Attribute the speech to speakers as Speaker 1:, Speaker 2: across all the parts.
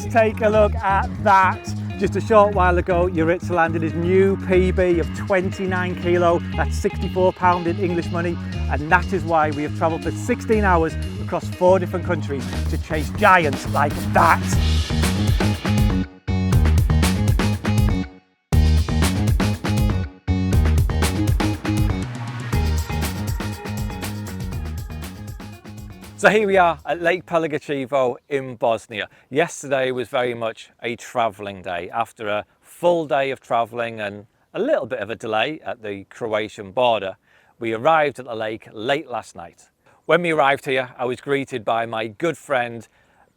Speaker 1: guys, take a look at that. Just a short while ago, Yuritsa landed his new PB of 29 kilo. That's 64 pound in English money. And that is why we have traveled for 16 hours across 4 different countries to chase giants like that. So here we are at Lake Pelagicevo in Bosnia. Yesterday was very much a travelling day. After a full day of travelling and a little bit of a delay at the Croatian border, we arrived at the lake late last night. When we arrived here, I was greeted by my good friend,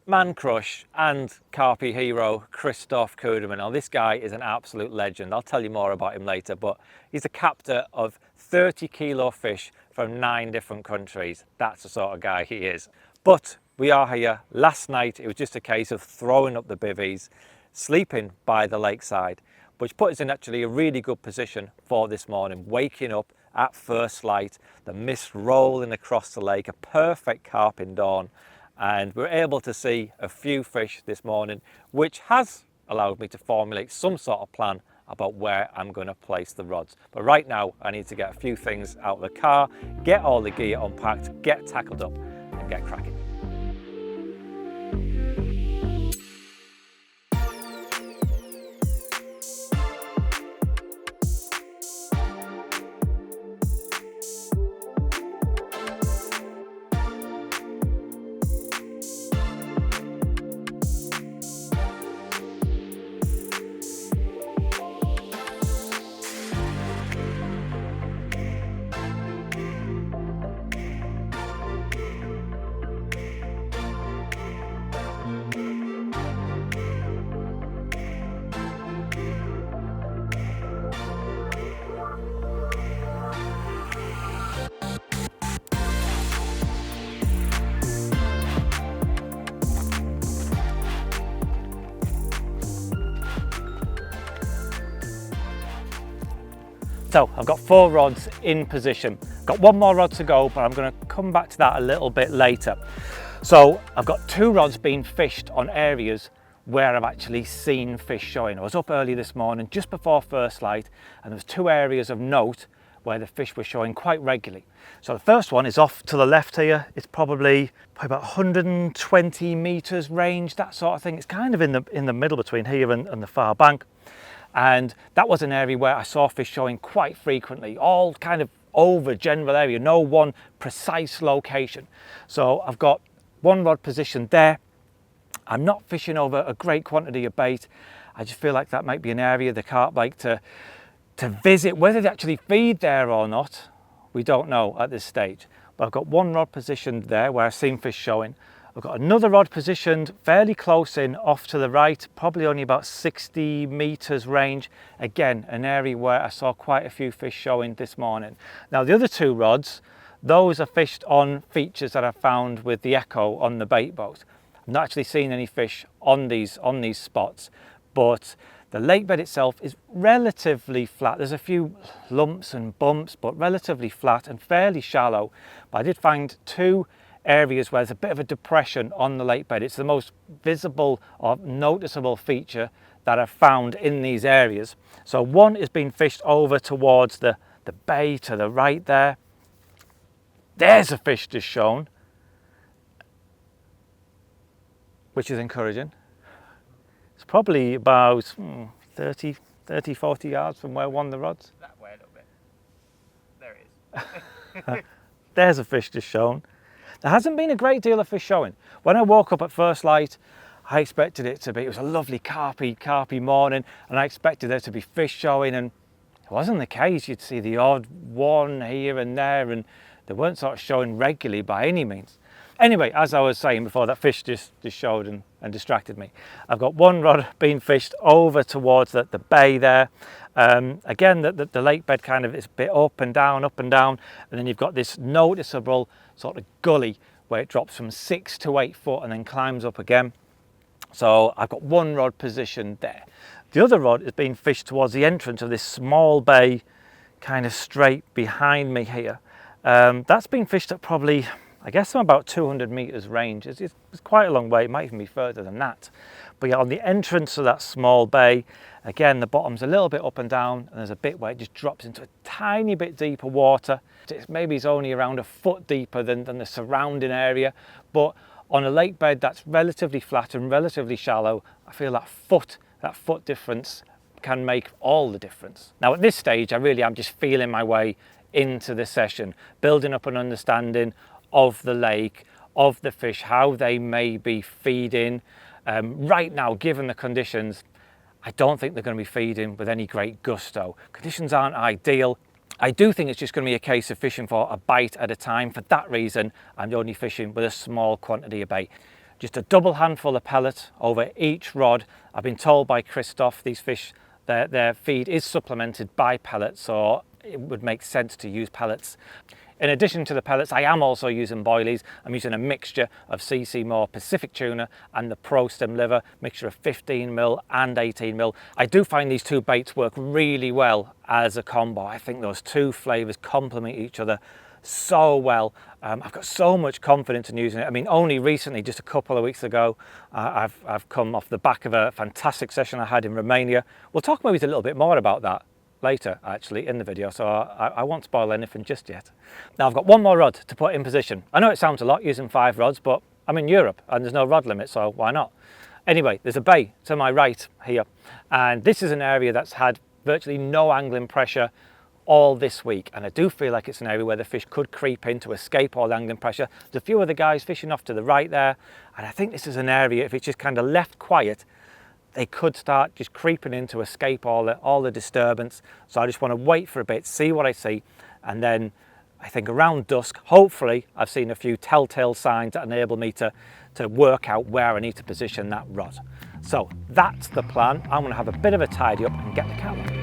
Speaker 1: man crush and carpy hero, Kristof Cuderman. Now this guy is an absolute legend. I'll tell you more about him later, but he's a captor of 30 kilo fish from 9 different countries. That's the sort of guy he is. But we are here. Last night it was just a case of throwing up the bivvies, sleeping by the lakeside, which put us in actually a really good position for this morning. Waking up at first light, the mist rolling across the lake, a perfect carping dawn, and we're able to see a few fish this morning, which has allowed me to formulate some sort of plan about where I'm going to place the rods. But right now I need to get a few things out of the car, get all the gear unpacked, get tackled up and get cracking. So I've got 4 rods in position. Got 1 more rod to go, but I'm going to come back to that a little bit later. So I've got 2 rods being fished on areas where I've actually seen fish showing. I was up early this morning, just before first light, and there was 2 areas of note where the fish were showing quite regularly. So the first one is off to the left here. It's probably about 120 meters range, that sort of thing. It's kind of in the middle between here and the far bank. And that was an area where I saw fish showing quite frequently, all kind of over general area, no one precise location. So I've got 1 rod positioned there. I'm not fishing over a great quantity of bait. I just feel like that might be an area the carp like to visit. Whether they actually feed there or not, we don't know at this stage. But I've got 1 rod positioned there where I've seen fish showing. I've got another rod positioned fairly close in off to the right, probably only about 60 meters range. Again, an area where I saw quite a few fish showing this morning. Now the other 2 rods, those are fished on features that I found with the Echo on the bait boat. I've not actually seen any fish on these spots, but the lake bed itself is relatively flat. There's a few lumps and bumps, but relatively flat and fairly shallow. But I did find 2 areas where there's a bit of a depression on the lake bed. It's the most visible or noticeable feature that I've found in these areas. So one is being fished over towards the bay to the right there. There's a fish just shown, which is encouraging. It's probably about 30, 40 yards from where I won the rods.
Speaker 2: That way a little bit. There it is.
Speaker 1: There's a fish just shown. There hasn't been a great deal of fish showing. When I woke up at first light, I expected it to be, it was a lovely carpy morning, and I expected there to be fish showing, and it wasn't the case. You'd see the odd one here and there, and they weren't sort of showing regularly by any means. Anyway, as I was saying before, that fish just showed and distracted me. I've got 1 rod being fished over towards the bay there. Again, the lake bed kind of is a bit up and down, and then you've got this noticeable sort of gully where it drops from 6 to 8 foot and then climbs up again. So I've got 1 rod positioned there. The other rod is being fished towards the entrance of this small bay, kind of straight behind me here. That's been fished at probably, I guess from about 200 meters range. It's quite a long way, it might even be further than that. But yeah, on the entrance of that small bay, again, the bottom's a little bit up and down, and there's a bit where it just drops into a tiny bit deeper water. Maybe it's only around a foot deeper than the surrounding area, but on a lake bed that's relatively flat and relatively shallow, I feel that foot difference can make all the difference. Now at this stage, I really am just feeling my way into the session, building up an understanding of the lake, of the fish, how they may be feeding. Right now, given the conditions, I don't think they're going to be feeding with any great gusto. Conditions aren't ideal. I do think it's just going to be a case of fishing for a bite at a time. For that reason, I'm only fishing with a small quantity of bait. Just a double handful of pellet over each rod. I've been told by Kristof these fish, their feed is supplemented by pellets, so it would make sense to use pellets. In addition to the pellets, I am also using boilies. I'm using a mixture of CC Moore Pacific tuna and the Pro Stem liver, mixture of 15mm and 18mm. I do find these two baits work really well as a combo. I think those two flavors complement each other so well. I've got so much confidence in using it. I mean, only recently, just a couple of weeks ago, I've come off the back of a fantastic session I had in Romania. We'll talk maybe a little bit more about that later actually in the video, so I won't spoil anything just yet. Now I've got one more rod to put in position. I know it sounds a lot using 5 rods, but I'm in Europe and there's no rod limit, so why not? Anyway, there's a bay to my right here, and this is an area that's had virtually no angling pressure all this week, and I do feel like it's an area where the fish could creep in to escape all the angling pressure. There's a few other guys fishing off to the right there, and I think this is an area, if it's just kind of left quiet, they could start just creeping in to escape all the disturbance. So I just want to wait for a bit, see what I see, and then I think around dusk, hopefully I've seen a few telltale signs that enable me to work out where I need to position that rod. So that's the plan. I'm going to have a bit of a tidy up and get the camera.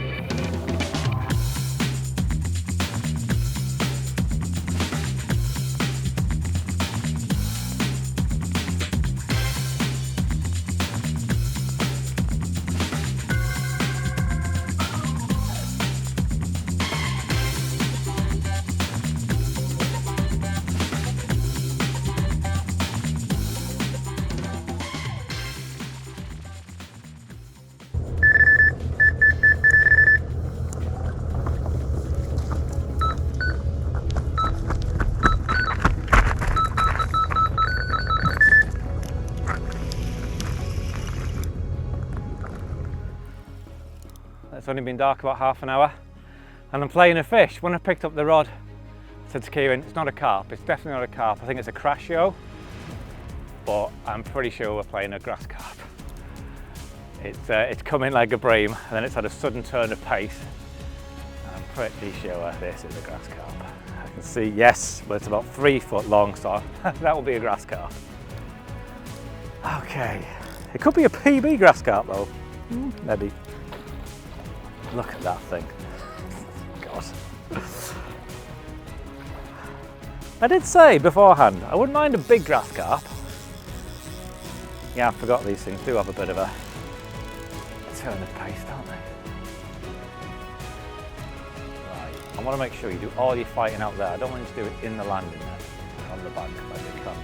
Speaker 1: It's only been dark about half an hour and I'm playing a fish. When I picked up the rod, I said to Kieran, it's not a carp, it's definitely not a carp. I think it's a crashio, but I'm pretty sure we're playing a grass carp. It's come in like a bream and then it's had a sudden turn of pace. I'm pretty sure this is a grass carp. I can see, yes, but it's about 3 foot long, so that will be a grass carp. Okay, it could be a PB grass carp though, maybe. Look at that thing. God. I did say beforehand, I wouldn't mind a big grass carp. Yeah, I forgot these things do have a bit of a turn of pace, don't they? Right, I want to make sure you do all your fighting out there. I don't want you to do it in the landing net, on the bank like you can.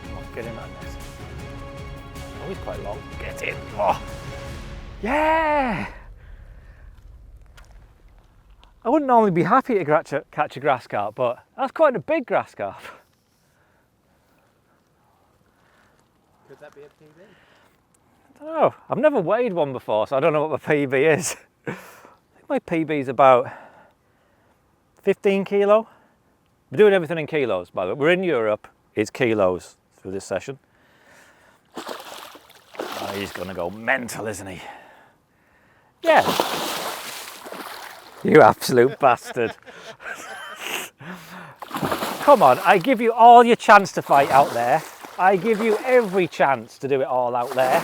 Speaker 1: Come on, get in that net. Oh, he's quite long. Get in. Oh. Yeah! I wouldn't normally be happy to catch a grass carp, but that's quite a big grass carp.
Speaker 2: Could that be a PB?
Speaker 1: I don't know. I've never weighed one before, so I don't know what my PB is. I think my PB is about 15 kilo. We're doing everything in kilos, by the way. We're in Europe. It's kilos through this session. Oh, he's going to go mental, isn't he? Yeah. You absolute bastard. Come on, I give you all your chance to fight out there. I give you every chance to do it all out there.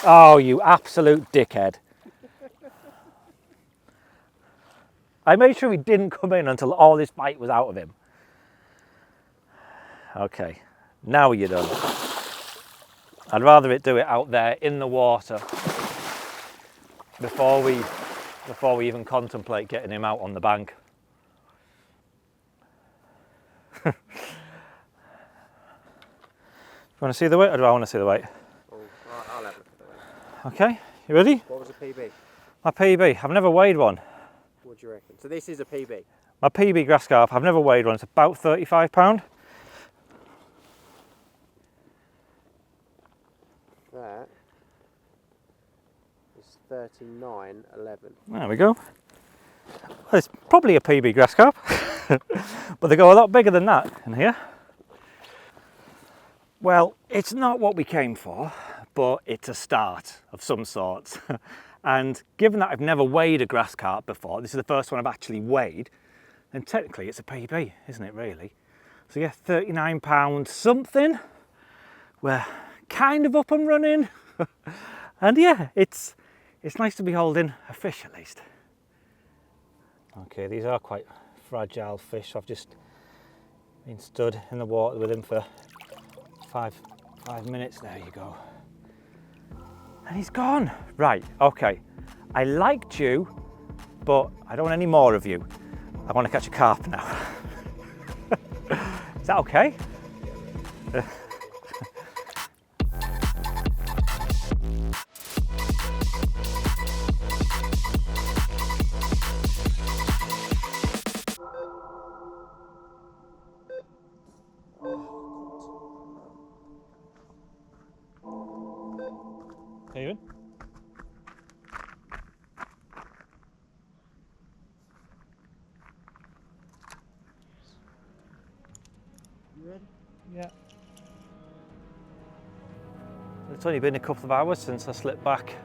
Speaker 1: Oh, you absolute dickhead. I made sure he didn't come in until all this fight was out of him. Okay, now you're done. I'd rather it do it out there in the water before we even contemplate getting him out on the bank. want to see the weight or do I want to see the weight?
Speaker 2: Oh, I'll have a look at the weight.
Speaker 1: Okay, you ready?
Speaker 2: What was the PB?
Speaker 1: My PB, I've never weighed one.
Speaker 2: What do you reckon? So this is a PB?
Speaker 1: My PB grass carp, I've never weighed one, it's about £35.
Speaker 2: That is 39.11.
Speaker 1: There we go. Well, it's probably a PB grass carp, but they go a lot bigger than that in here. Well, it's not what we came for, but it's a start of some sorts. And given that I've never weighed a grass carp before, this is the first one I've actually weighed, then technically it's a PB, isn't it really? So yeah, £39 something. We're kind of up and running. And yeah, it's nice to be holding a fish at least. Okay, these are quite fragile fish. I've just been stood in the water with him for five minutes. There you go. And he's gone. Right, okay. I liked you, but I don't want any more of you. I want to catch a carp now. Is that okay? Steven?
Speaker 2: You ready?
Speaker 1: Yeah. It's only been a couple of hours since I slipped back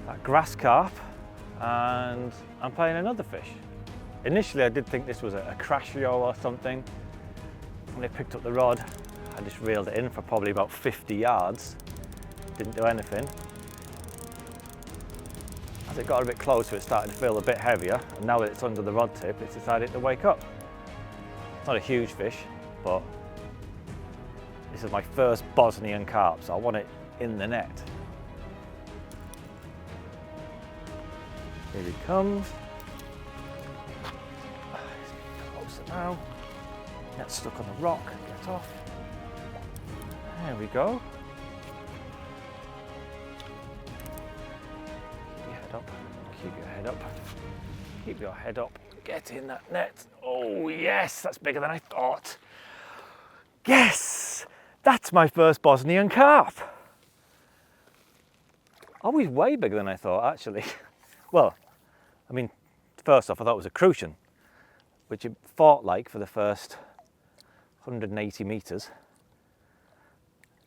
Speaker 1: that grass carp and I'm playing another fish. Initially I did think this was a crashio or something. When I picked up the rod, I just reeled it in for probably about 50 yards. Didn't do anything. As it got a bit closer, it started to feel a bit heavier, and now that it's under the rod tip, it's decided to wake up. It's not a huge fish, but this is my first Bosnian carp, so I want it in the net. Here he comes. He's closer now. Get stuck on the rock, get off. There we go. Keep your head up. Keep your head up. Get in that net. Oh yes, that's bigger than I thought. Yes, that's my first Bosnian carp. Oh, he's way bigger than I thought, actually. Well, I mean, first off, I thought it was a crucian, which it fought like for the first 180 metres.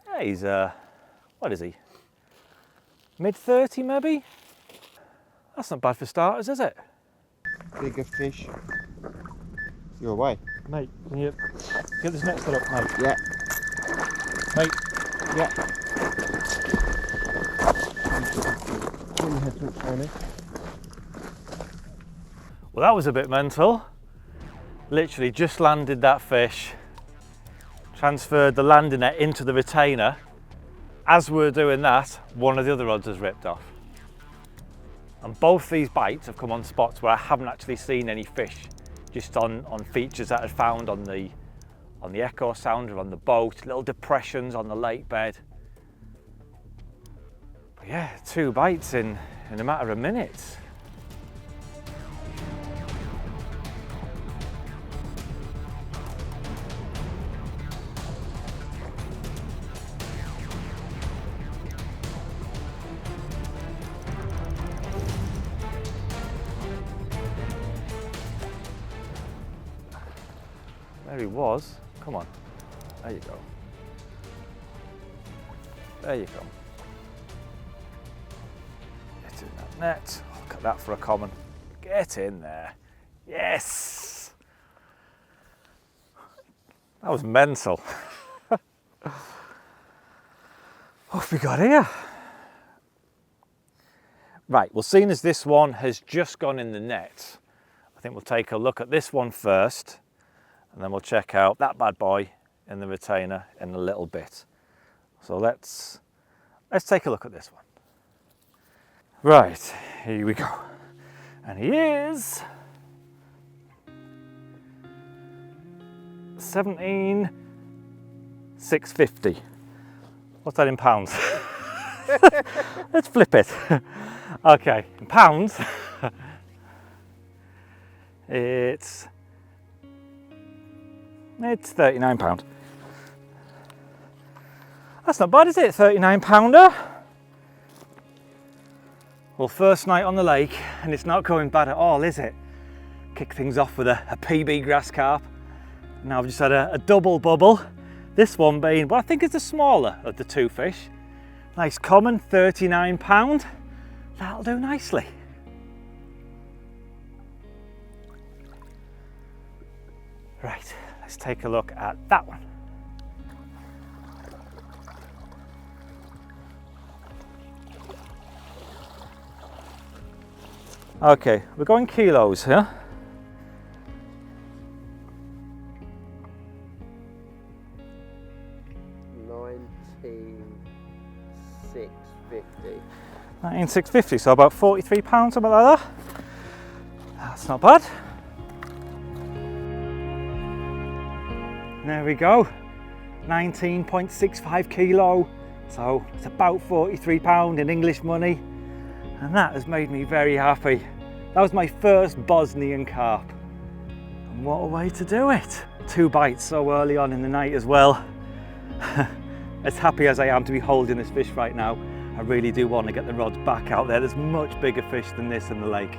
Speaker 1: Yeah, he's, what is he? Mid-30 maybe? That's not bad for starters, is it?
Speaker 2: Bigger fish. You're away.
Speaker 1: Mate, can you get this net still up, mate?
Speaker 2: Yeah.
Speaker 1: Mate.
Speaker 2: Yeah.
Speaker 1: Well, that was a bit mental. Literally just landed that fish, transferred the landing net into the retainer. As we were doing that, one of the other rods has ripped off. And both these bites have come on spots where I haven't actually seen any fish, just on features that I'd found on the echo sounder, on the boat, little depressions on the lake bed. But yeah, 2 bites in a matter of minutes. There he was. Come on. There you go. There you go. Get in that net. Look at that for a common. Get in there. Yes! That was mental. What have we got here? Right, well, seeing as this one has just gone in the net, I think we'll take a look at this one first. And then we'll check out that bad boy in the retainer in a little bit. So let's take a look at this one. Right, here we go. And he is 17 650. What's that in pounds? Let's flip it. Okay, in pounds, it's £39. That's not bad, is it? £39. Well, first night on the lake, and it's not going bad at all, is it? Kick things off with a PB grass carp. Now I've just had a double bubble. This one being, well, I think it's the smaller of the two fish. Nice common, £39. That'll do nicely. Right, let's take a look at that one. Okay, we're going kilos here. £19,650, so about £43, something like that. That's not bad. There we go, 19.65 kilo. So it's about £43 in English money. And that has made me very happy. That was my first Bosnian carp. And what a way to do it. 2 bites so early on in the night as well. As happy as I am to be holding this fish right now, I really do want to get the rods back out there. There's much bigger fish than this in the lake.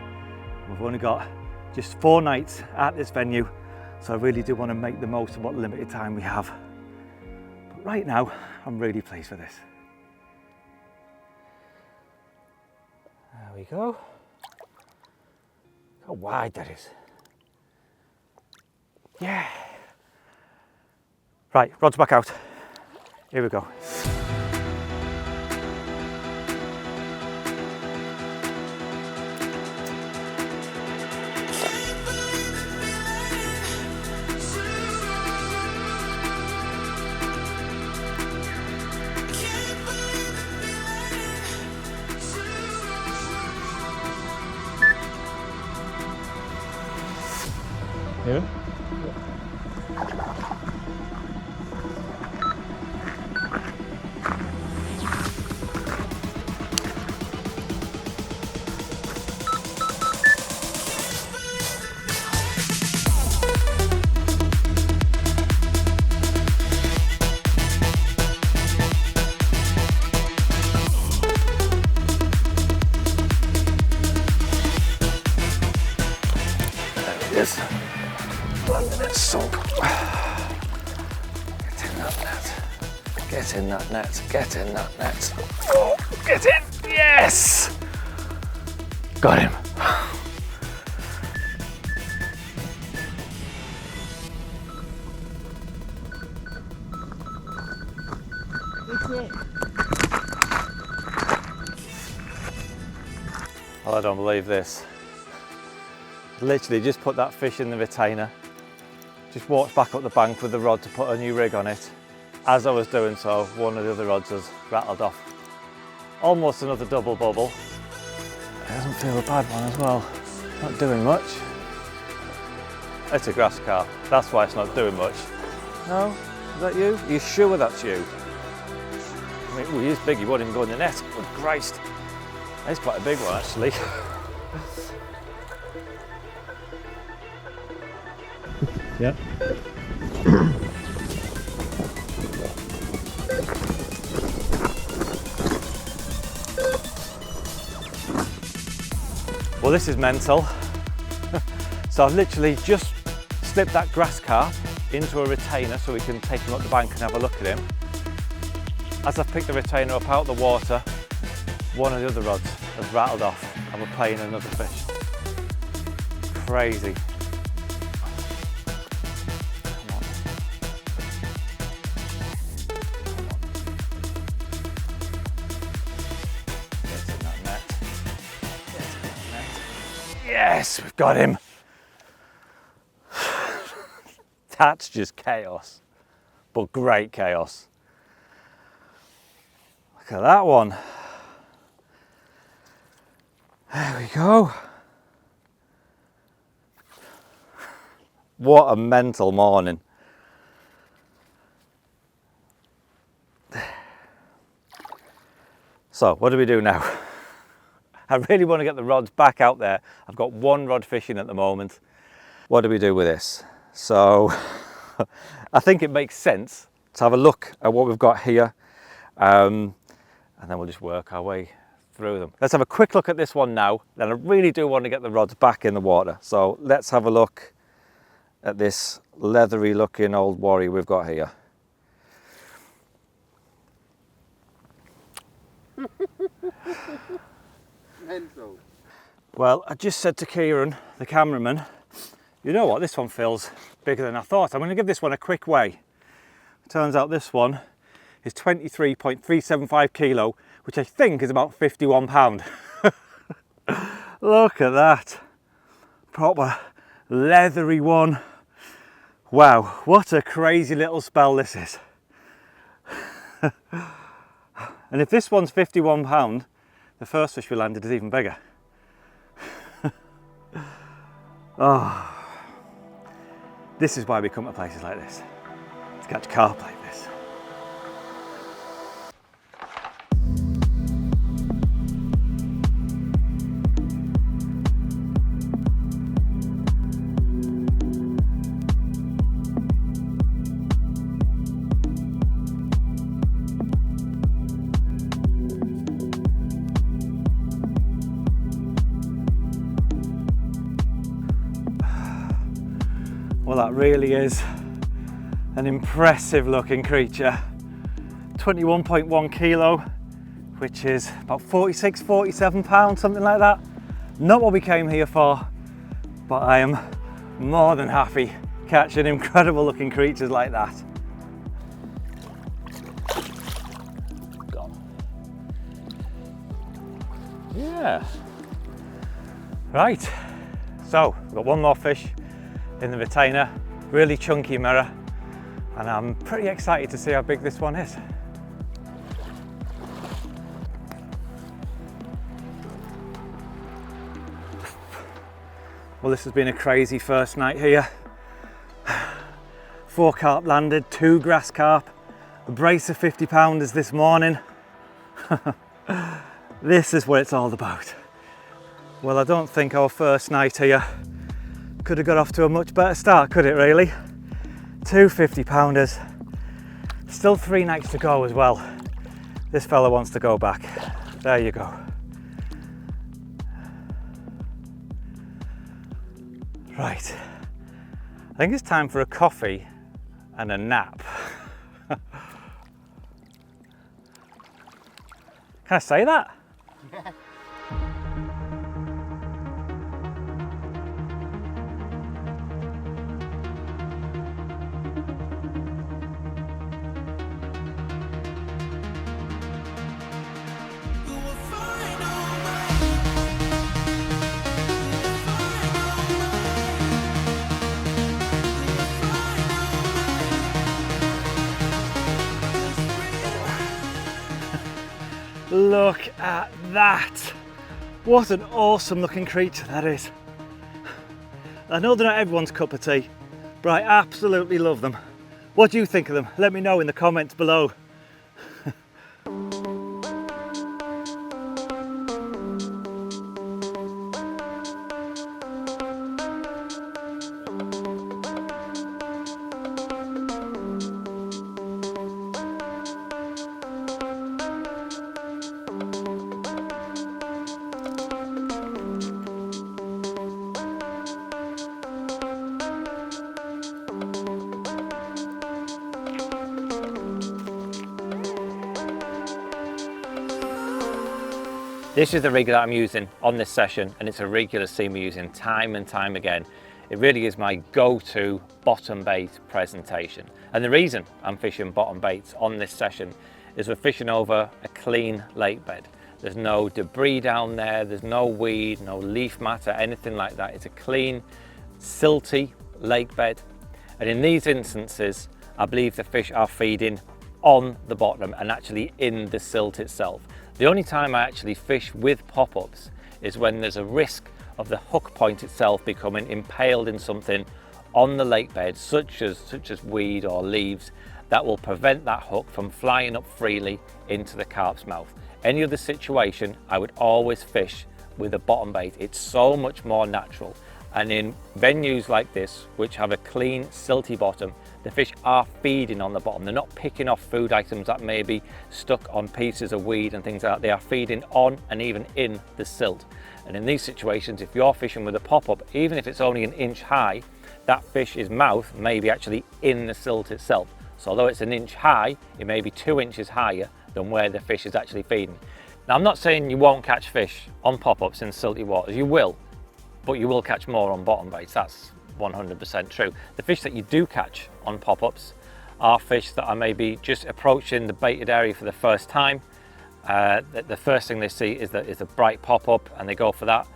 Speaker 1: We've only got just 4 nights at this venue, so I really do want to make the most of what limited time we have. But right now, I'm really pleased with this. There we go. Look how wide that is. Yeah. Right, rods back out. Here we go. Here. Yes. It's sunk. Get in that net. Get in that net. Get in that net. Oh, get in. Yes. Got him. Oh, I don't believe this. Literally just put that fish in the retainer, just walked back up the bank with the rod to put a new rig on it. As I was doing so, one of the other rods has rattled off. Almost another double bubble. It doesn't feel a bad one as well. Not doing much. It's a grass carp, that's why it's not doing much. No? Is that you? Are you sure that's you? I mean, ooh, he is big, he won't even go in the net. Good Christ. That's quite a big one actually. Yeah. Well, this is mental. So I've literally just slipped that grass carp into a retainer so we can take him up the bank and have a look at him. As I've picked the retainer up out of the water, one of the other rods has rattled off and we're playing another fish. Crazy. Yes, we've got him. That's just chaos, but great chaos. Look at that one. There we go. What a mental morning. So what do we do now? I really want to get the rods back out there. I've got one rod fishing at the moment. What do we do with this? So I think it makes sense to have a look at what we've got here, and then we'll just work our way through them. Let's have a quick look at this one now. Then I really do want to get the rods back in the water. So let's have a look at this leathery looking old warrior we've got here.
Speaker 3: Mental.
Speaker 1: Well, I just said to Kieran, the cameraman, you know what, this one feels bigger than I thought. I'm going to give this one a quick weigh. Turns out this one is 23.375 kilo, which I think is about 51 pound. Look at that. Proper leathery one. Wow, what a crazy little spell this is. And if this one's 51 pound, the first fish we landed is even bigger. Oh, this is why we come to places like this, to catch carp like this. Well, that really is an impressive looking creature. 21.1 kilo, which is about 46, 47 pounds, something like that. Not what we came here for, but I am more than happy catching incredible looking creatures like that. Gone. Yeah. Right, so we've got one more fish in the retainer, really chunky mirror, and I'm pretty excited to see how big this one is. Well, this has been a crazy first night here. 4 carp landed, 2 grass carp, a brace of 50 pounders this morning. This is what it's all about. Well, I don't think our first night here could have got off to a much better start, could it really? 2 50 pounders. Still 3 nights to go as well. This fella wants to go back. There you go. Right. I think it's time for a coffee and a nap. Can I say that?
Speaker 3: Yeah.
Speaker 1: Look at that! What an awesome looking creature that is. I know they're not everyone's cup of tea, but I absolutely love them. What do you think of them? Let me know in the comments below. This is the rig that I'm using on this session, and it's a rig you'll see me using time and time again. It really is my go-to bottom bait presentation. And the reason I'm fishing bottom baits on this session is we're fishing over a clean lake bed. There's no debris down there, there's no weed, no leaf matter, anything like that. It's a clean, silty lake bed. And in these instances, I believe the fish are feeding on the bottom and actually in the silt itself. The only time I actually fish with pop-ups is when there's a risk of the hook point itself becoming impaled in something on the lake bed, such as weed or leaves, that will prevent that hook from flying up freely into the carp's mouth. any other situation, I would always fish with a bottom bait. It's so much more natural. And in venues like this, which have a clean, silty bottom, the fish are feeding on the bottom. They're not picking off food items that may be stuck on pieces of weed and things like that. They are feeding on and even in the silt. And in these situations, if you're fishing with a pop-up, even if it's only an inch high, that fish's mouth may be actually in the silt itself. So although it's an inch high, it may be 2 inches higher than where the fish is actually feeding. Now, I'm not saying you won't catch fish on pop-ups in silty waters. You will, but you will catch more on bottom baits. That's 100% true. The fish that you do catch on pop-ups are fish that are maybe just approaching the baited area for the first time. The first thing they see is a bright pop-up, and they go for that.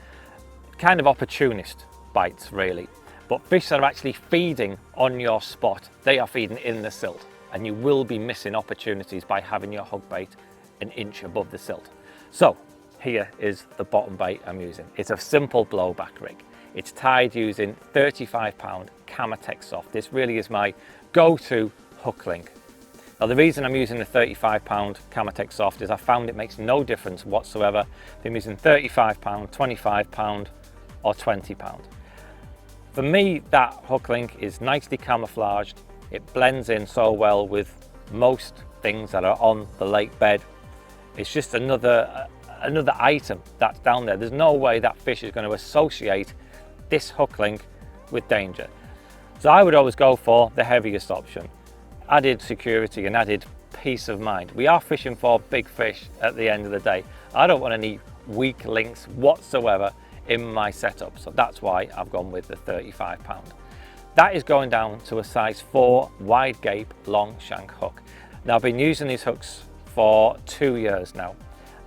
Speaker 1: Kind of opportunist bites, really. But fish that are actually feeding on your spot, they are feeding in the silt, and you will be missing opportunities by having your hook bait an inch above the silt. So here is the bottom bait I'm using. It's a simple blowback rig. It's tied using 35-pound Camatech soft. This really is my go-to hook link. Now, the reason I'm using the 35-pound Camatech soft is I found it makes no difference whatsoever if I'm using 35-pound, 25-pound or 20-pound. For me, that hook link is nicely camouflaged. It blends in so well with most things that are on the lake bed. It's just another item that's down there. There's no way that fish is going to associate this hook link with danger. So I would always go for the heaviest option. Added security and added peace of mind. We are fishing for big fish at the end of the day. I don't want any weak links whatsoever in my setup, so that's why I've gone with the 35-pound. That is going down to a size 4 wide gape long shank hook. Now, I've been using these hooks for 2 years now,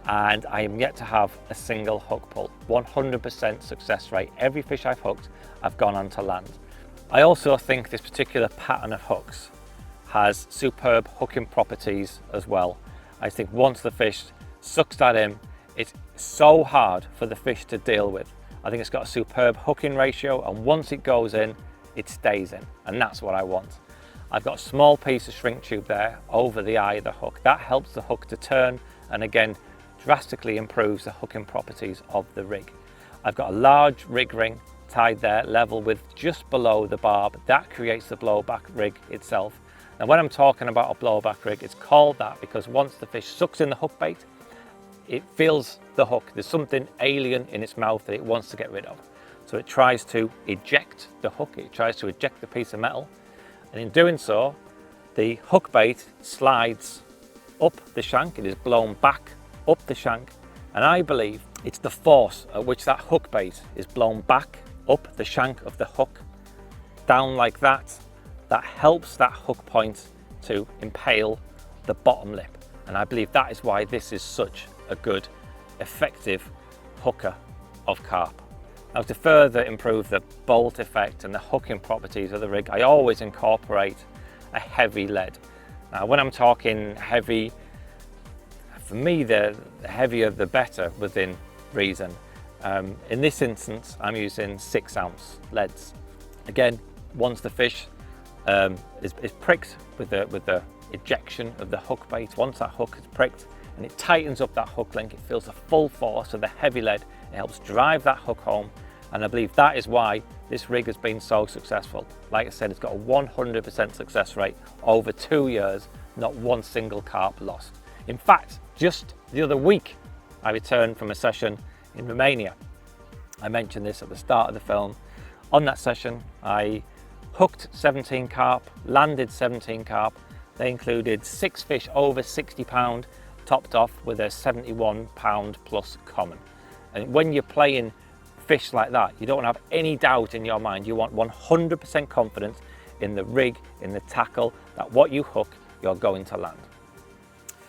Speaker 1: and I am yet to have a single hook pull. 100% success rate. Every fish I've hooked, I've gone on to land. I also think this particular pattern of hooks has superb hooking properties as well. I think once the fish sucks that in, it's so hard for the fish to deal with. I think it's got a superb hooking ratio, and once it goes in, it stays in, and that's what I want. I've got a small piece of shrink tube there over the eye of the hook. That helps the hook to turn, and again, drastically improves the hooking properties of the rig. I've got a large rig ring tied there, level with just below the barb. That creates the blowback rig itself. Now, when I'm talking about a blowback rig, it's called that because once the fish sucks in the hook bait, it feels the hook. There's something alien in its mouth that it wants to get rid of. So it tries to eject the hook, it tries to eject the piece of metal. And in doing so, the hook bait slides up the shank. It is blown back up the shank. And I believe it's the force at which that hook bait is blown back up the shank of the hook, down like that, that helps that hook point to impale the bottom lip. And I believe that is why this is such a good, effective hooker of carp. Now, to further improve the bolt effect and the hooking properties of the rig, I always incorporate a heavy lead. Now, when I'm talking heavy, for me, the heavier the better within reason. In this instance, I'm using 6-ounce leads. Again, once the fish is pricked with the ejection of the hook bait, once that hook is pricked and it tightens up that hook link, it feels the full force of the heavy lead. It helps drive that hook home, and I believe that is why this rig has been so successful. Like I said, it's got a 100% success rate over 2 years, not one single carp lost. In fact, just the other week, I returned from a session in Romania. I mentioned this at the start of the film. On that session, I hooked 17 carp, landed 17 carp. They included 6 fish over 60 pound, topped off with a 71 pound plus common. And when you're playing fish like that, you don't have any doubt in your mind. You want 100% confidence in the rig, in the tackle, that what you hook, you're going to land.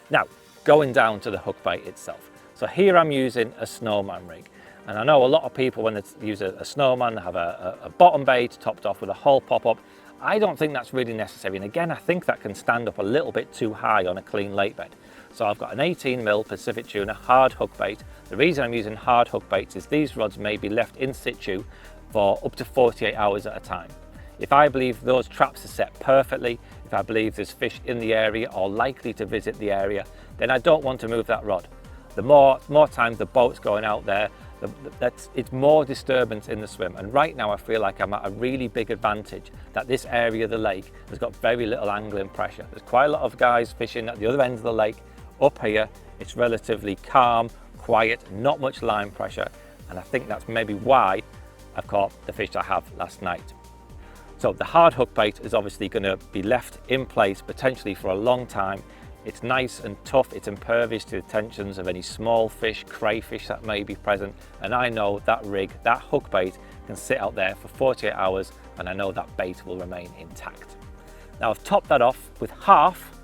Speaker 1: Now, going down to the hook bait itself. So here I'm using a snowman rig. And I know a lot of people, when they use a snowman, they have a bottom bait topped off with a whole pop-up. I don't think that's really necessary. And again, I think that can stand up a little bit too high on a clean lake bed. So I've got an 18mm Pacific tuna hard hook bait. The reason I'm using hard hook baits is these rods may be left in situ for up to 48 hours at a time. If I believe those traps are set perfectly, if I believe there's fish in the area or likely to visit the area, then I don't want to move that rod. The more times the boat's going out there, it's more disturbance in the swim. And right now I feel like I'm at a really big advantage that this area of the lake has got very little angling pressure. There's quite a lot of guys fishing at the other end of the lake. Up here, it's relatively calm, quiet, not much line pressure. And I think that's maybe why I've caught the fish I have last night. So the hard hook bait is obviously going to be left in place potentially for a long time. It's nice and tough, it's impervious to the tensions of any small fish, crayfish that may be present, and I know that rig, that hook bait can sit out there for 48 hours and I know that bait will remain intact. Now I've topped that off with half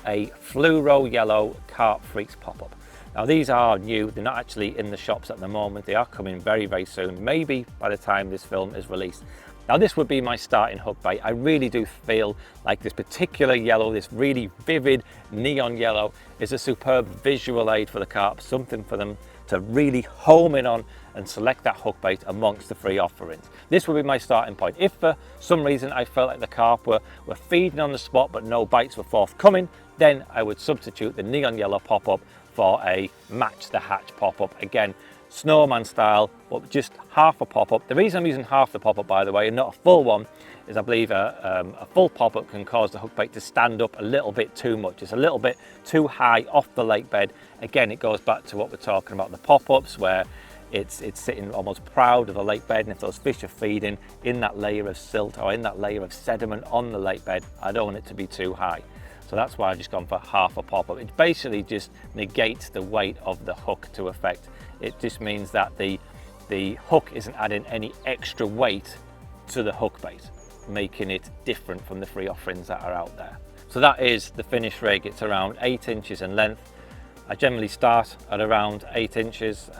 Speaker 1: a fluoro yellow Carp Freaks pop-up. Now these are new, they're not actually in the shops at the moment, they are coming very, very soon, maybe by the time this film is released. Now this would be my starting hook bait. I really do feel like this particular yellow, this really vivid neon yellow, is a superb visual aid for the carp, something for them to really home in on and select that hook bait amongst the free offerings. This would be my starting point. If for some reason I felt like the carp were feeding on the spot but no bites were forthcoming, then I would substitute the neon yellow pop-up for a match the hatch pop-up. Again, snowman style, but just half a pop-up. The reason I'm using half the pop-up, by the way, and not a full one, is I believe a full pop-up can cause the hook bait to stand up a little bit too much. It's a little bit too high off the lake bed. Again, it goes back to what we're talking about, the pop-ups, where it's sitting almost proud of the lake bed, and if those fish are feeding in that layer of silt or in that layer of sediment on the lake bed, I don't want it to be too high. So that's why I've just gone for half a pop-up. It basically just negates the weight of the hook to effect. It just means that the hook isn't adding any extra weight to the hook bait, making it different from the free offerings that are out there. So that is the finished rig. It's around 8 inches in length. I generally start at around 8 inches.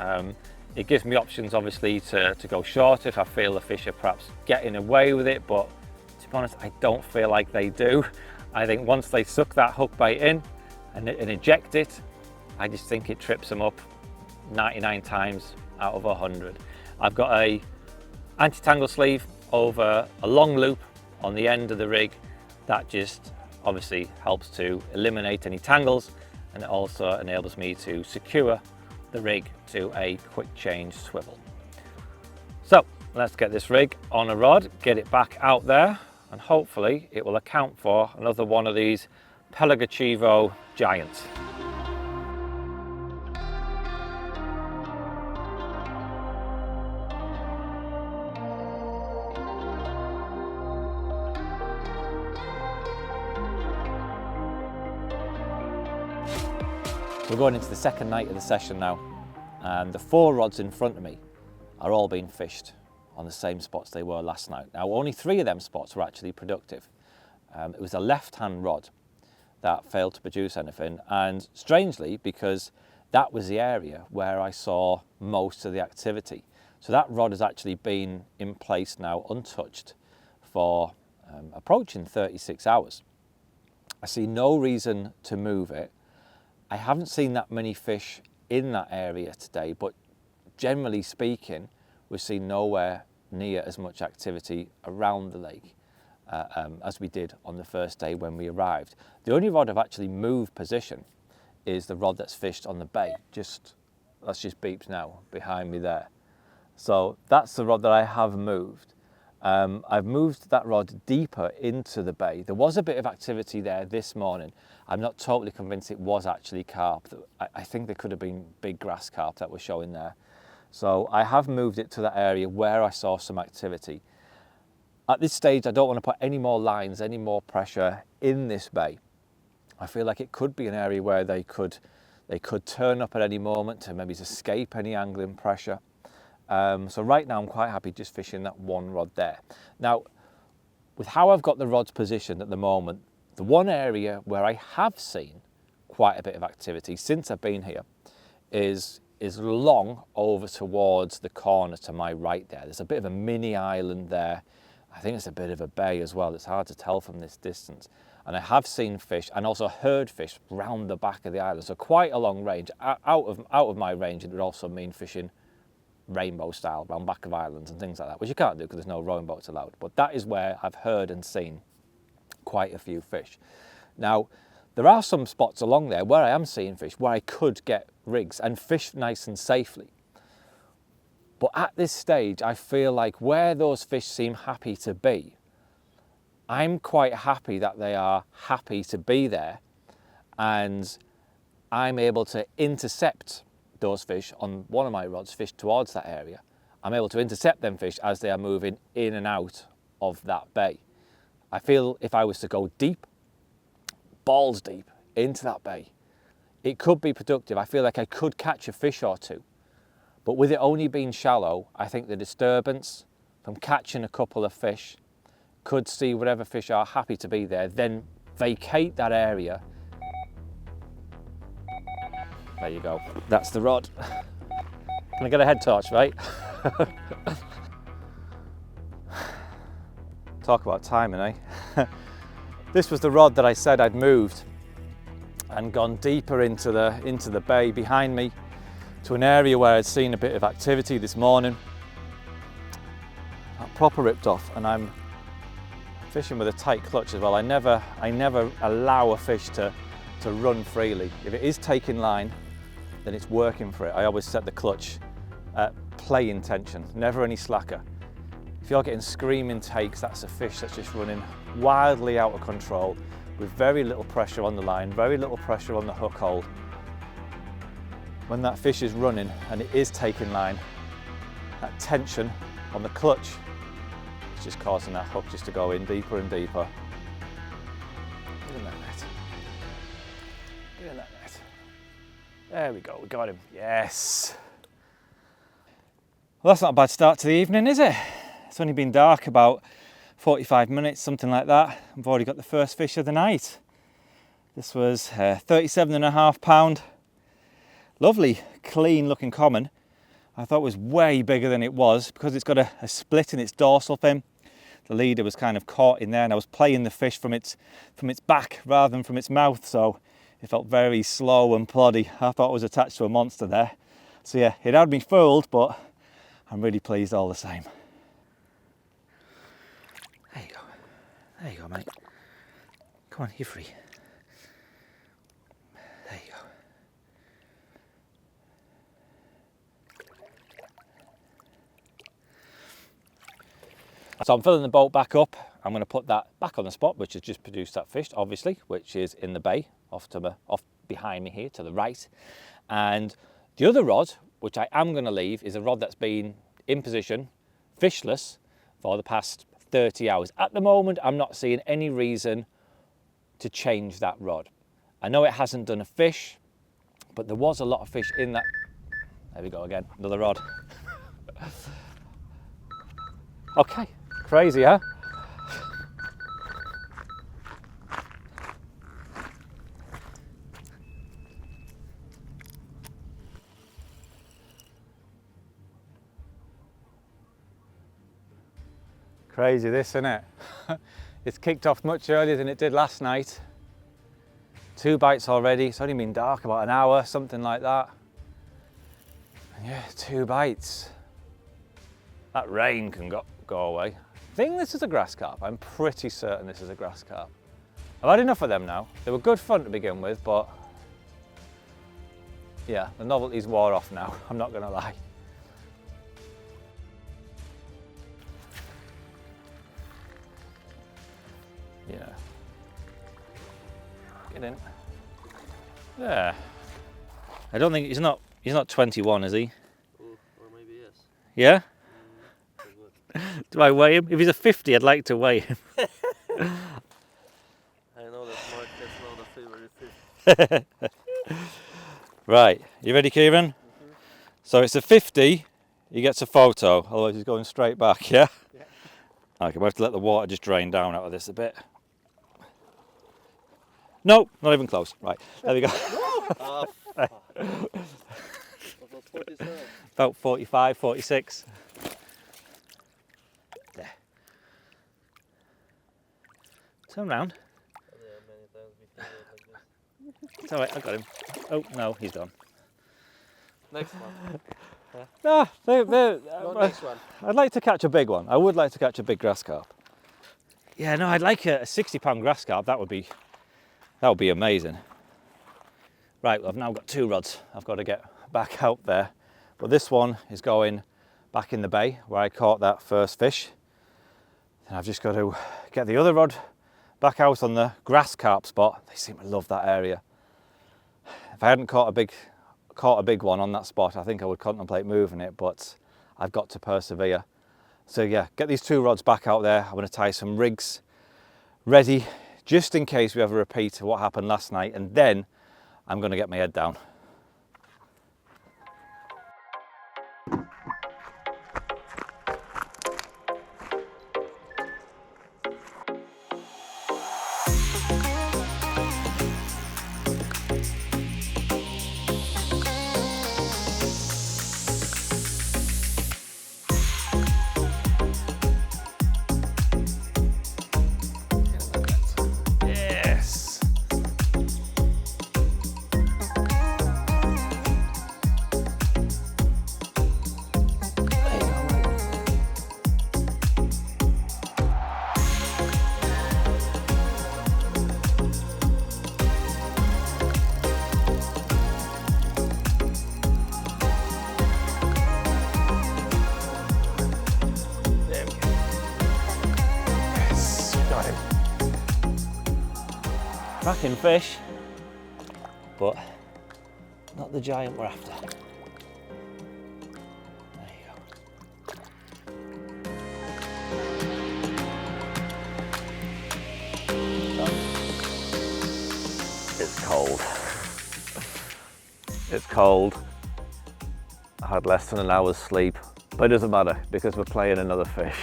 Speaker 1: It gives me options obviously to go short if I feel the fish are perhaps getting away with it, but to be honest, I don't feel like they do. I think once they suck that hook bait in and eject it, I just think it trips them up 99 times out of 100. I've got a anti-tangle sleeve over a long loop on the end of the rig that just obviously helps to eliminate any tangles, and it also enables me to secure the rig to a quick change swivel. So let's get this rig on a rod, get it back out there, and hopefully it will account for another one of these Pelagicevo giants. We're going into the second night of the session now, and the 4 rods in front of me are all being fished on the same spots they were last night. Now only 3 of them spots were actually productive. It was a left-hand rod that failed to produce anything, and strangely, because that was the area where I saw most of the activity. So that rod has actually been in place now untouched for approaching 36 hours. I see no reason to move it. I haven't seen that many fish in that area today, but generally speaking, we've seen nowhere near as much activity around the lake as we did on the first day when we arrived. The only rod I've actually moved position is the rod that's fished on the bay. That's just beeps now behind me there. So that's the rod that I have moved. I've moved that rod deeper into the bay. There was a bit of activity there this morning. I'm not totally convinced it was actually carp. I think there could have been big grass carp that were showing there. So I have moved it to that area where I saw some activity. At this stage, I don't want to put any more lines, any more pressure in this bay. I feel like it could be an area where they could turn up at any moment to maybe escape any angling pressure. So right now I'm quite happy just fishing that 1 rod there. Now, with how I've got the rods positioned at the moment, the one area where I have seen quite a bit of activity since I've been here is long over towards the corner to my right there. There's a bit of a mini island there. I think it's a bit of a bay as well. It's hard to tell from this distance. And I have seen fish and also heard fish round the back of the island. So quite a long range. Out of my range, it would also mean fishing rainbow style round back of islands and things like that, which you can't do because there's no rowing boats allowed. But that is where I've heard and seen quite a few fish. Now, There are some spots along there where I am seeing fish, where I could get rigs and fish nice and safely. But at this stage, I feel like where those fish seem happy to be, I'm quite happy that they are happy to be there, and I'm able to intercept those fish on one of my rods, fish towards that area. I'm able to intercept them fish as they are moving in and out of that bay. I feel if I was to go deep, balls deep into that bay, it could be productive. I feel like I could catch a fish or two. But with it only being shallow, I think the disturbance from catching a couple of fish, could see whatever fish are happy to be there, then vacate that area. There you go, that's the rod. Can I get a head torch, right? Talk about timing, eh? This was the rod that I said I'd moved and gone deeper into the bay behind me to an area where I'd seen a bit of activity this morning. That proper ripped off, and I'm fishing with a tight clutch as well. I never allow a fish to run freely. If it is taking line, then it's working for it. I always set the clutch at play intention, never any slacker. If you're getting screaming takes, that's a fish that's just running wildly out of control with very little pressure on the line, very little pressure on the hook hold. When that fish is running and it is taking line, that tension on the clutch is just causing that hook just to go in deeper and deeper. Get in that net. Get in that net. There we go, we got him. Yes. Well, that's not a bad start to the evening, is it? It's only been dark about 45 minutes, something like that. I've already got the first fish of the night. This was 37.5 pound. Lovely, clean looking common. I thought it was way bigger than it was because it's got a split in its dorsal fin. The leader was kind of caught in there, and I was playing the fish from its back rather than from its mouth, so it felt very slow and ploddy. I thought it was attached to a monster there. So yeah, it had me fooled, but I'm really pleased all the same. There you go. There you go, mate. Come on, you're free. There you go. So I'm filling the boat back up. I'm going to put that back on the spot, which has just produced that fish, obviously, which is in the bay off behind me here to the right. And the other rod, which I am going to leave, is a rod that's been in position, fishless, for the past 30 hours. At the moment, I'm not seeing any reason to change that rod. I know it hasn't done a fish, but there was a lot of fish in that. There we go again, another rod. Okay, crazy, huh? Crazy this, isn't it? It's kicked off much earlier than it did last night. 2 bites already. It's only been dark about an hour, something like that. And yeah, 2 bites. That rain can go away. I think this is a grass carp. I'm pretty certain this is a grass carp. I've had enough of them now. They were good fun to begin with, but yeah, the novelty's wore off now. I'm not gonna lie. Yeah. Get in. Yeah. I don't think he's not 21, is he?
Speaker 2: Or maybe yes.
Speaker 1: Yeah? Do I weigh him? If he's a 50, I'd like to weigh him.
Speaker 2: I know that Mark that's not a favorite fish.
Speaker 1: Right, you ready, Kieran? Mm-hmm. So it's a 50, he gets a photo, otherwise he's going straight back, yeah? Yeah. Okay, we'll have to let the water just drain down out of this a bit. No, not even close. Right, there we go. About 45, 46. There. Turn round. It's alright, I got him. Oh, no, he's gone.
Speaker 2: Next one.
Speaker 1: No,
Speaker 2: Next one.
Speaker 1: I'd like to catch a big one. I would like to catch a big grass carp. Yeah, no, I'd like a 60-pound grass carp. That would be That would be amazing. Right, well, I've now got 2 rods. I've got to get back out there. But this one is going back in the bay where I caught that first fish. And I've just got to get the other rod back out on the grass carp spot. They seem to love that area. If I hadn't caught a big one on that spot, I think I would contemplate moving it, but I've got to persevere. So yeah, get these 2 rods back out there. I'm going to tie some rigs ready just in case we have a repeat of what happened last night, and then I'm going to get my head down. Cracking fish, but not the giant we're after. There you go. It's cold. It's cold. I had less than an hour's sleep, but it doesn't matter because we're playing another fish.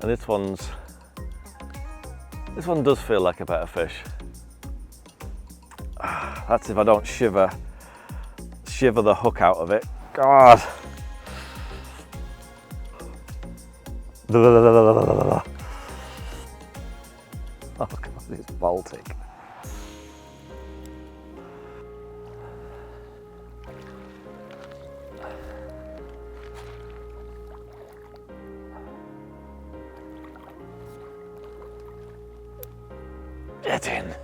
Speaker 1: And this one does feel like a better fish. That's if I don't shiver the hook out of it. God. Oh God, it's Baltic. Get in.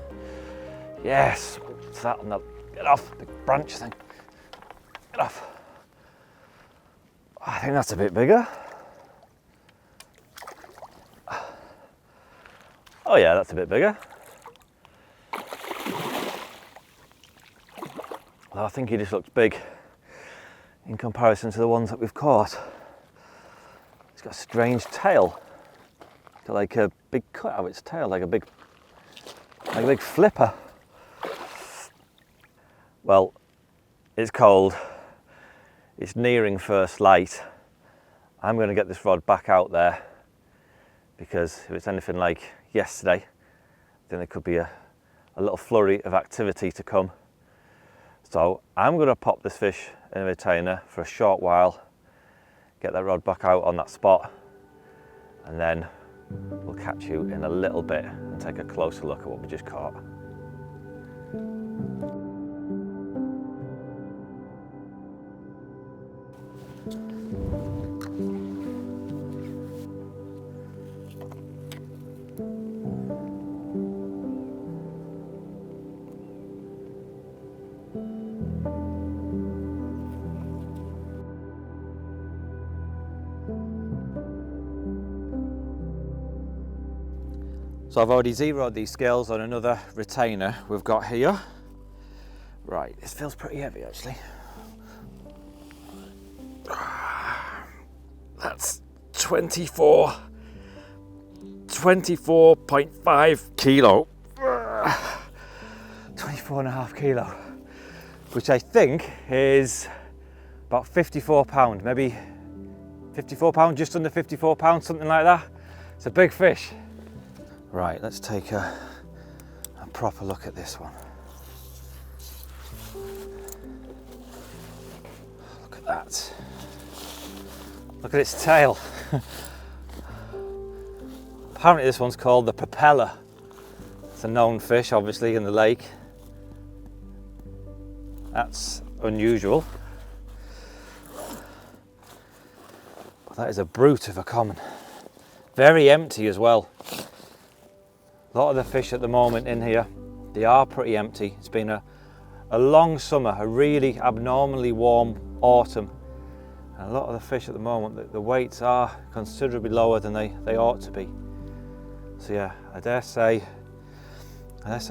Speaker 1: Yes. What's that on the... Get off, big branch thing. Get off. I think that's a bit bigger. Oh yeah, that's a bit bigger. Although I think he just looks big in comparison to the ones that we've caught. He's got a strange tail. It's got like a big cut out of its tail, like a big flipper. Well, it's cold. It's nearing first light. I'm going to get this rod back out there because if it's anything like yesterday, then there could be a little flurry of activity to come. So I'm going to pop this fish in a retainer for a short while, get that rod back out on that spot, and then we'll catch you in a little bit and take a closer look at what we just caught. So I've already zeroed these scales on another retainer we've got here. Right, this feels pretty heavy actually. That's 24.5 kilo. 24.5 kilo, which I think is about 54 pound, maybe 54 pound, just under 54 pounds, something like that. It's a big fish. Right, let's take a proper look at this one. Look at that. Look at its tail. Apparently this one's called the propeller. It's a known fish, obviously, in the lake. That's unusual. But that is a brute of a common. Very empty as well. A lot of the fish at the moment in here, they are pretty empty. It's been a long summer, a really abnormally warm autumn. And a lot of the fish at the moment, the weights are considerably lower than they ought to be. So yeah, I dare say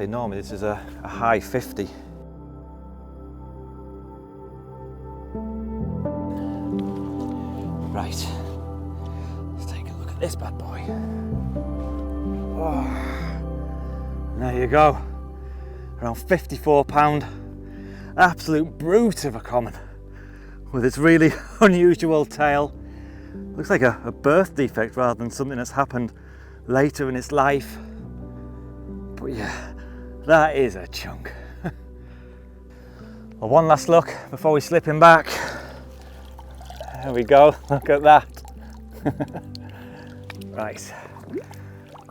Speaker 1: normally this is a high 50. Right, let's take a look at this bad boy. Oh, there you go, around 54 pound, absolute brute of a common, with its really unusual tail. Looks like a birth defect rather than something that's happened later in its life. But yeah, that is a chunk. Well, one last look before we slip him back. There we go, look at that. Right,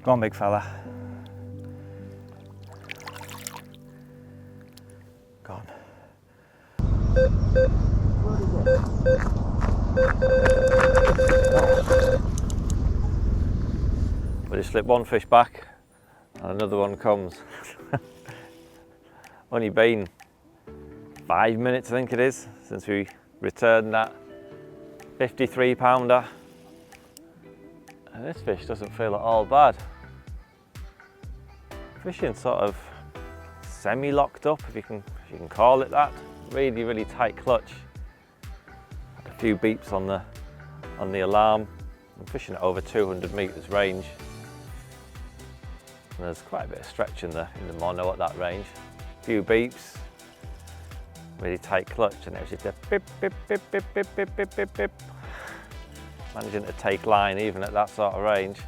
Speaker 1: go on big fella. Go on. We just slip one fish back and another one comes. Only been 5 minutes, I think it is, since we returned that 53 pounder. And this fish doesn't feel at all bad. Fishing sort of semi-locked up, if you can call it that. Really, really tight clutch. Had a few beeps on the alarm. I'm fishing at over 200 metres range. And there's quite a bit of stretch in the mono at that range. A few beeps, really tight clutch, and it was just a bip, bip, bip, bip, bip, bip, bip, bip, bip. Managing to take line even at that sort of range.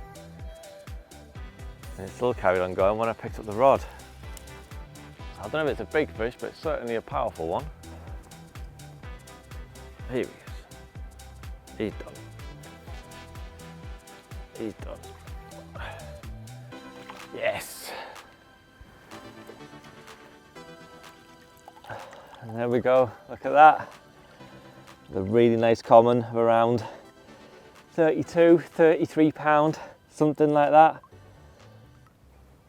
Speaker 1: And it still carried on going when I picked up the rod. I don't know if it's a big fish, but it's certainly a powerful one. Here he is. He's done. He's done. Yes. And there we go, look at that. The really nice common of around 32, 33 pound, something like that.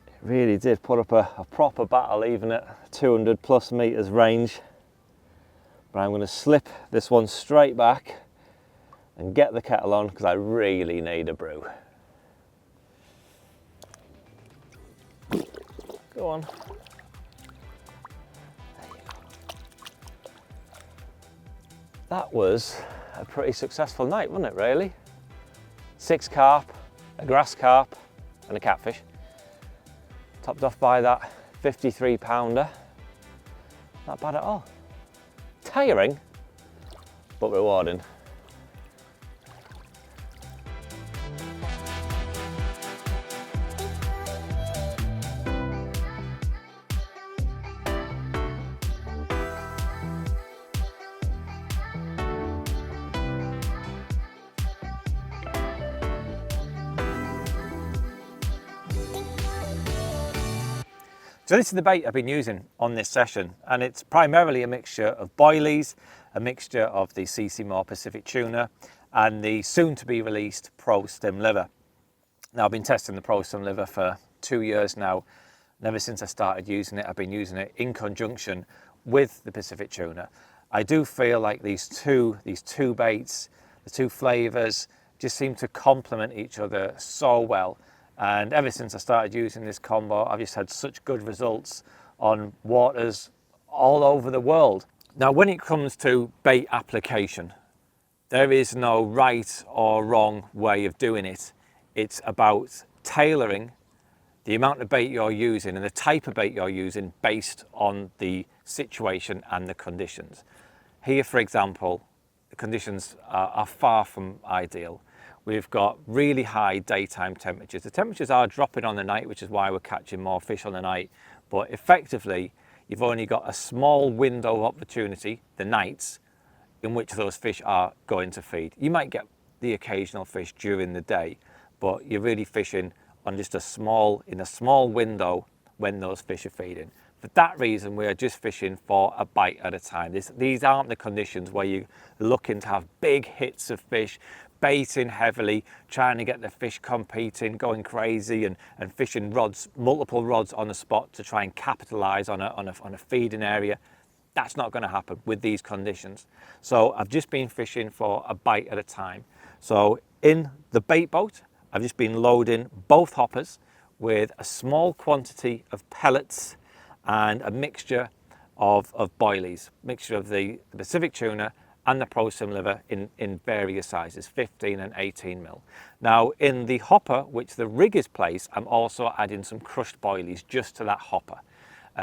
Speaker 1: It really did put up a proper battle even at 200 plus meters range. But I'm going to slip this one straight back and get the kettle on because I really need a brew. Go on. That was a pretty successful night, wasn't it, really? 6 carp, a grass carp and a catfish. Topped off by that 53 pounder. Not bad at all. Tiring, but rewarding. So this is the bait I've been using on this session, and it's primarily a mixture of boilies, a mixture of the CC Moore Pacific tuna and the soon to be released Pro Stim Liver. Now I've been testing the Pro Stim Liver for 2 years now, and ever since I started using it, I've been using it in conjunction with the Pacific tuna. I do feel like these two baits, the two flavours, just seem to complement each other so well. And ever since I started using this combo, I've just had such good results on waters all over the world. Now, when it comes to bait application, there is no right or wrong way of doing it. It's about tailoring the amount of bait you're using and the type of bait you're using based on the situation and the conditions. Here, for example, the conditions are far from ideal. We've got really high daytime temperatures. The temperatures are dropping on the night, which is why we're catching more fish on the night. But effectively, you've only got a small window of opportunity, the nights, in which those fish are going to feed. You might get the occasional fish during the day, but you're really fishing on just in a small window when those fish are feeding. For that reason, we are just fishing for a bite at a time. These aren't the conditions where you're looking to have big hits of fish, baiting heavily, trying to get the fish competing, going crazy, and fishing rods, multiple rods on the spot to try and capitalize on a feeding area. That's not going to happen with these conditions. So I've just been fishing for a bite at a time. So in the bait boat, I've just been loading both hoppers with a small quantity of pellets and a mixture of boilies, mixture of the Pacific tuna and the prosim liver in various sizes, 15 and 18 mil. Now in the hopper, which the rig is placed, I'm also adding some crushed boilies just to that hopper.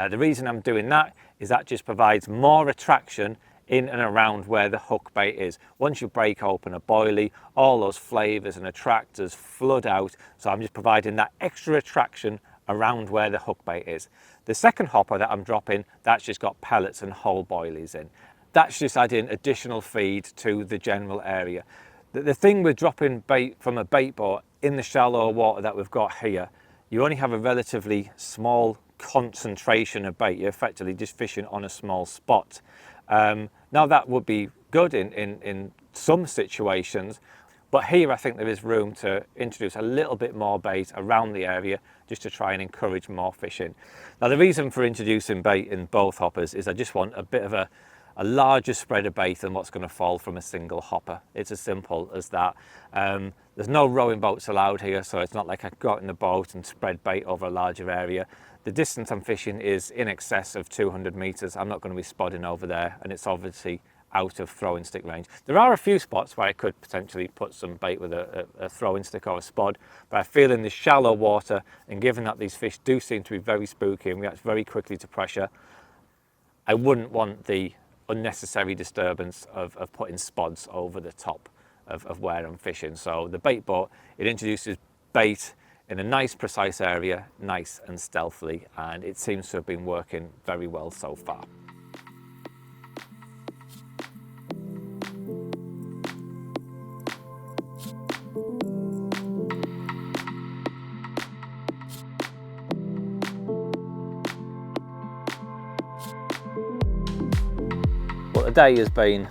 Speaker 1: The reason I'm doing that is that just provides more attraction in and around where the hook bait is. Once you break open a boilie, all those flavors and attractors flood out. So I'm just providing that extra attraction around where the hook bait is. The second hopper that I'm dropping, that's just got pellets and whole boilies in. That's just adding additional feed to the general area. The thing with dropping bait from a bait boat in the shallow water that we've got here, you only have a relatively small concentration of bait. You're effectively just fishing on a small spot. Now that would be good in some situations, but here I think there is room to introduce a little bit more bait around the area just to try and encourage more fishing. Now the reason for introducing bait in both hoppers is I just want a bit of a larger spread of bait than what's going to fall from a single hopper. It's as simple as that. There's no rowing boats allowed here, so it's not like I got in the boat and spread bait over a larger area. The distance I'm fishing is in excess of 200 meters. I'm not going to be spodding over there, and it's obviously out of throwing stick range. There are a few spots where I could potentially put some bait with a throwing stick or a spod, but I feel in the shallow water, and given that these fish do seem to be very spooky and react very quickly to pressure, I wouldn't want the unnecessary disturbance of putting spods over the top of where I'm fishing. So the bait boat, it introduces bait in a nice precise area, nice and stealthily, and it seems to have been working very well so far. Well, today has been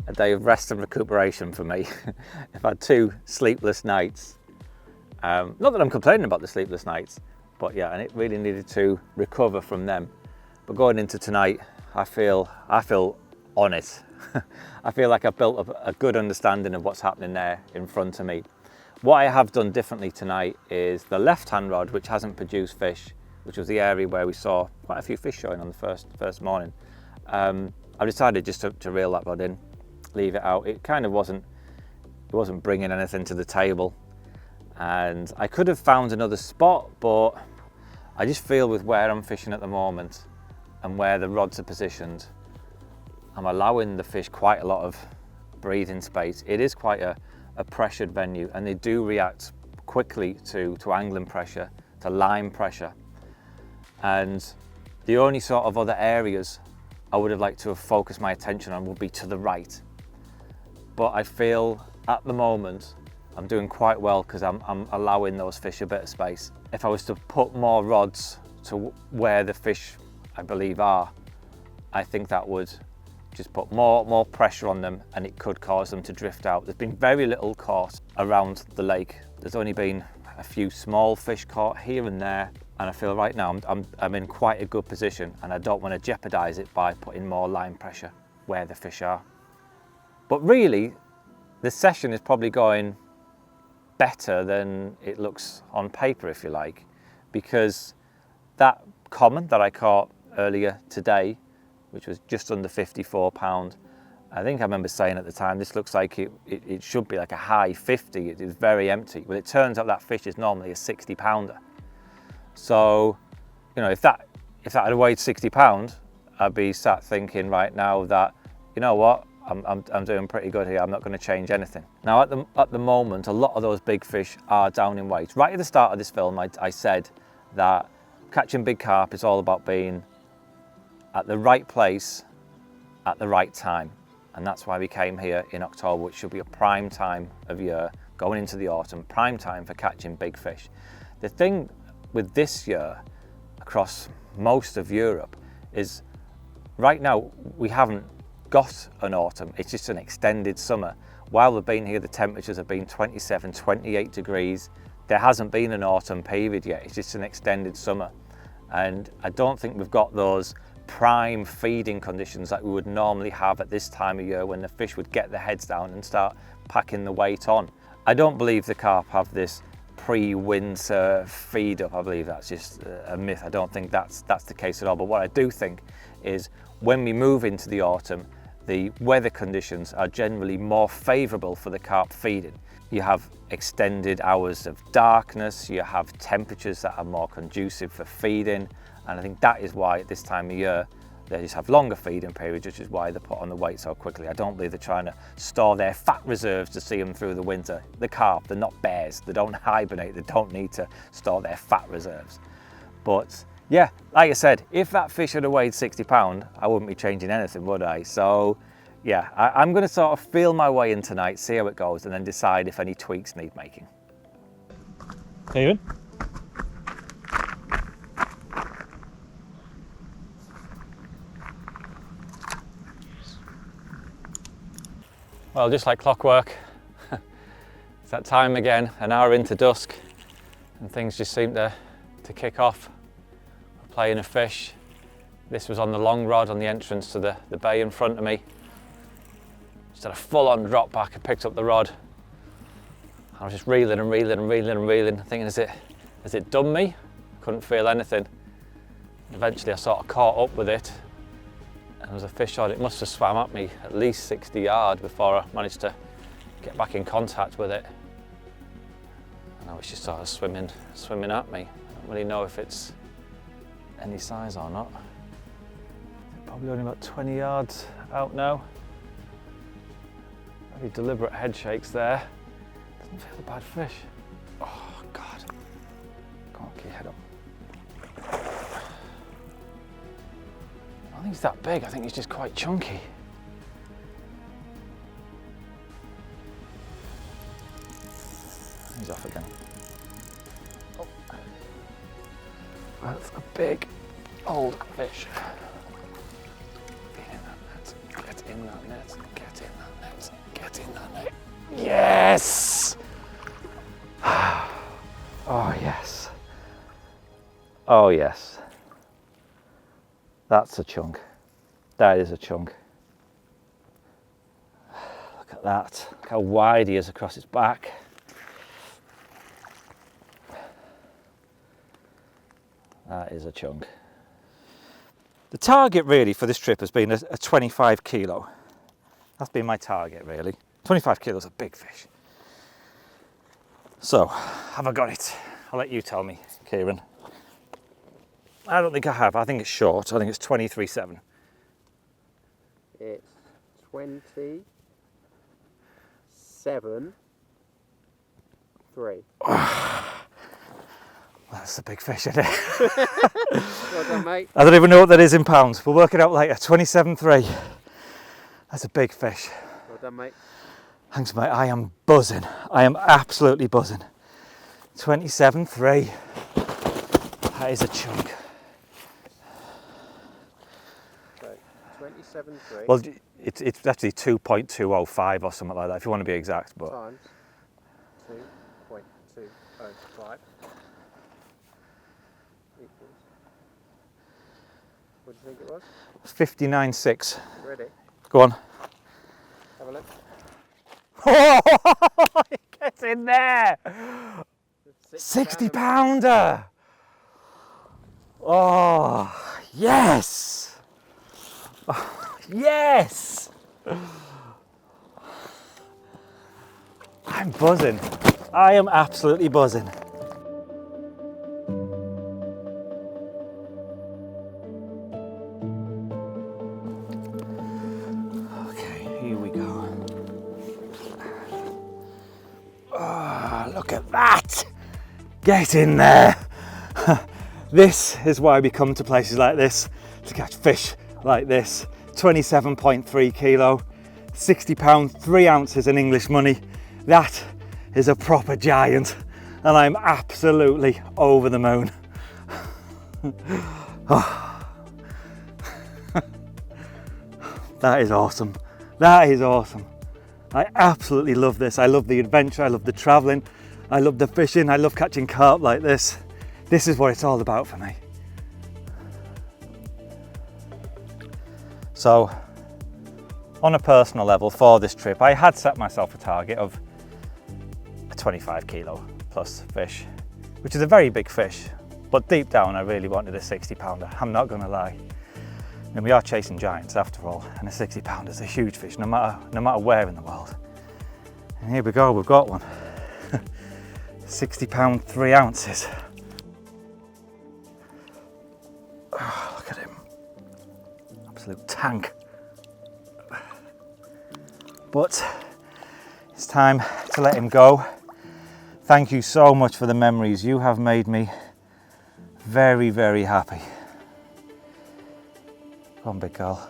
Speaker 1: a day of rest and recuperation for me. I've had 2 sleepless nights. Not that I'm complaining about the sleepless nights, but yeah, and it really needed to recover from them. But going into tonight, I feel on it. I feel like I've built up a good understanding of what's happening there in front of me. What I have done differently tonight is the left-hand rod, which hasn't produced fish, which was the area where we saw quite a few fish showing on the first morning. I've decided just to reel that rod in, leave it out. It kind of wasn't bringing anything to the table, and I could have found another spot, but I just feel with where I'm fishing at the moment and where the rods are positioned, I'm allowing the fish quite a lot of breathing space. It is quite a pressured venue, and they do react quickly to angling pressure, to line pressure. And the only sort of other areas I would have liked to have focused my attention on would be to the right. But I feel at the moment I'm doing quite well because I'm allowing those fish a bit of space. If I was to put more rods to where the fish I believe are, I think that would just put more pressure on them, and it could cause them to drift out. There's been very little caught around the lake. There's only been a few small fish caught here and there, and I feel right now I'm in quite a good position, and I don't want to jeopardize it by putting more line pressure where the fish are. But really, the session is probably going better than it looks on paper, if you like, because that common that I caught earlier today, which was just under 54 pound, I think I remember saying at the time, this looks like it should be like a high 50. It is very empty. Well, it turns out that fish is normally a 60 pounder. So, you know, if that had weighed 60 pound, I'd be sat thinking right now that, you know what, I'm doing pretty good here. I'm not going to change anything. Now, at the moment, a lot of those big fish are down in weight. Right at the start of this film, I said that catching big carp is all about being at the right place at the right time. And that's why we came here in October, which should be a prime time of year, going into the autumn, prime time for catching big fish. The thing with this year across most of Europe is right now we haven't got an autumn, it's just an extended summer. While we've been here, the temperatures have been 27, 28 degrees. There hasn't been an autumn period yet, it's just an extended summer. And I don't think we've got those prime feeding conditions that we would normally have at this time of year when the fish would get their heads down and start packing the weight on. I don't believe the carp have this pre-winter feed up. I believe that's just a myth. I don't think that's the case at all. But what I do think is when we move into the autumn, the weather conditions are generally more favourable for the carp feeding. You have extended hours of darkness, you have temperatures that are more conducive for feeding, and I think that is why at this time of year they just have longer feeding periods, which is why they put on the weight so quickly. I don't believe they're trying to store their fat reserves to see them through the winter. The carp, they're not bears, they don't hibernate, they don't need to store their fat reserves. But yeah, like I said, if that fish had weighed 60 pounds, I wouldn't be changing anything, would I? So yeah, I'm going to sort of feel my way in tonight, see how it goes, and then decide if any tweaks need making. Steven? Well, just like clockwork, it's that time again, an hour into dusk, and things just seem to kick off. We're playing a fish. This was on the long rod on the entrance to the bay in front of me. Just had a full-on drop back and picked up the rod. I was just reeling and reeling and reeling and reeling, thinking, has it done me? Couldn't feel anything. Eventually I sort of caught up with it, and there was a fish on it. It must have swam at me at least 60 yards before I managed to get back in contact with it. And now it's just sort of swimming at me. I don't really know if it's any size or not. Probably only about 20 yards out now. Very deliberate head shakes there. Doesn't feel a bad fish. Oh God. Come on, keep your head up. I don't think he's that big, I think he's just quite chunky. He's off again. Oh. That's a big old fish. Get in that net, get in that net, get in that net. Yes! Oh yes. Oh yes. That's a chunk. That is a chunk. Look at that. Look how wide he is across his back. That is a chunk. The target really for this trip has been a 25 kilo. That's been my target really. 25 kilos is a big fish. So, have I got it? I'll let you tell me, Kieran. I don't think I have. I think it's short. I think it's 23.7.
Speaker 2: It's 27.3.
Speaker 1: That's a big fish, isn't it?
Speaker 2: Well done, mate.
Speaker 1: I don't even know what that is in pounds. We'll work it out later. 27.3. That's a big fish.
Speaker 2: Well done, mate.
Speaker 1: Thanks, mate. I am buzzing. I am absolutely buzzing. 27.3. That is a chunk.
Speaker 2: So 27.3.
Speaker 1: Well, it's actually 2.205 or something like that, if you want to be exact. But
Speaker 2: times 2.205 equals. What do you think it was?
Speaker 1: 59.6.
Speaker 2: Ready?
Speaker 1: Go on.
Speaker 2: Have a look.
Speaker 1: Oh, get in there! 60 pounder! Oh, yes! Oh, yes! I'm buzzing. I am absolutely buzzing. Okay, here we go. Oh, look at that! Get in there! This is why we come to places like this, to catch fish like this. 27.3 kilo, 60 pounds, 3 ounces in English money. That is a proper giant, and I'm absolutely over the moon. Oh. That is awesome. That is awesome. I absolutely love this. I love the adventure, I love the traveling, I love the fishing, I love catching carp like this. This is what it's all about for me. So, on a personal level for this trip, I had set myself a target of a 25 kilo plus fish, which is a very big fish, but deep down I really wanted a 60 pounder, I'm not gonna lie. And we are chasing giants after all, and a 60 pounder is a huge fish, no matter where in the world. And here we go, we've got one. 60 pound, 3 ounces. Oh, look at him. Absolute tank. But it's time to let him go. Thank you so much for the memories. You have made me very, very happy. Come on, big girl.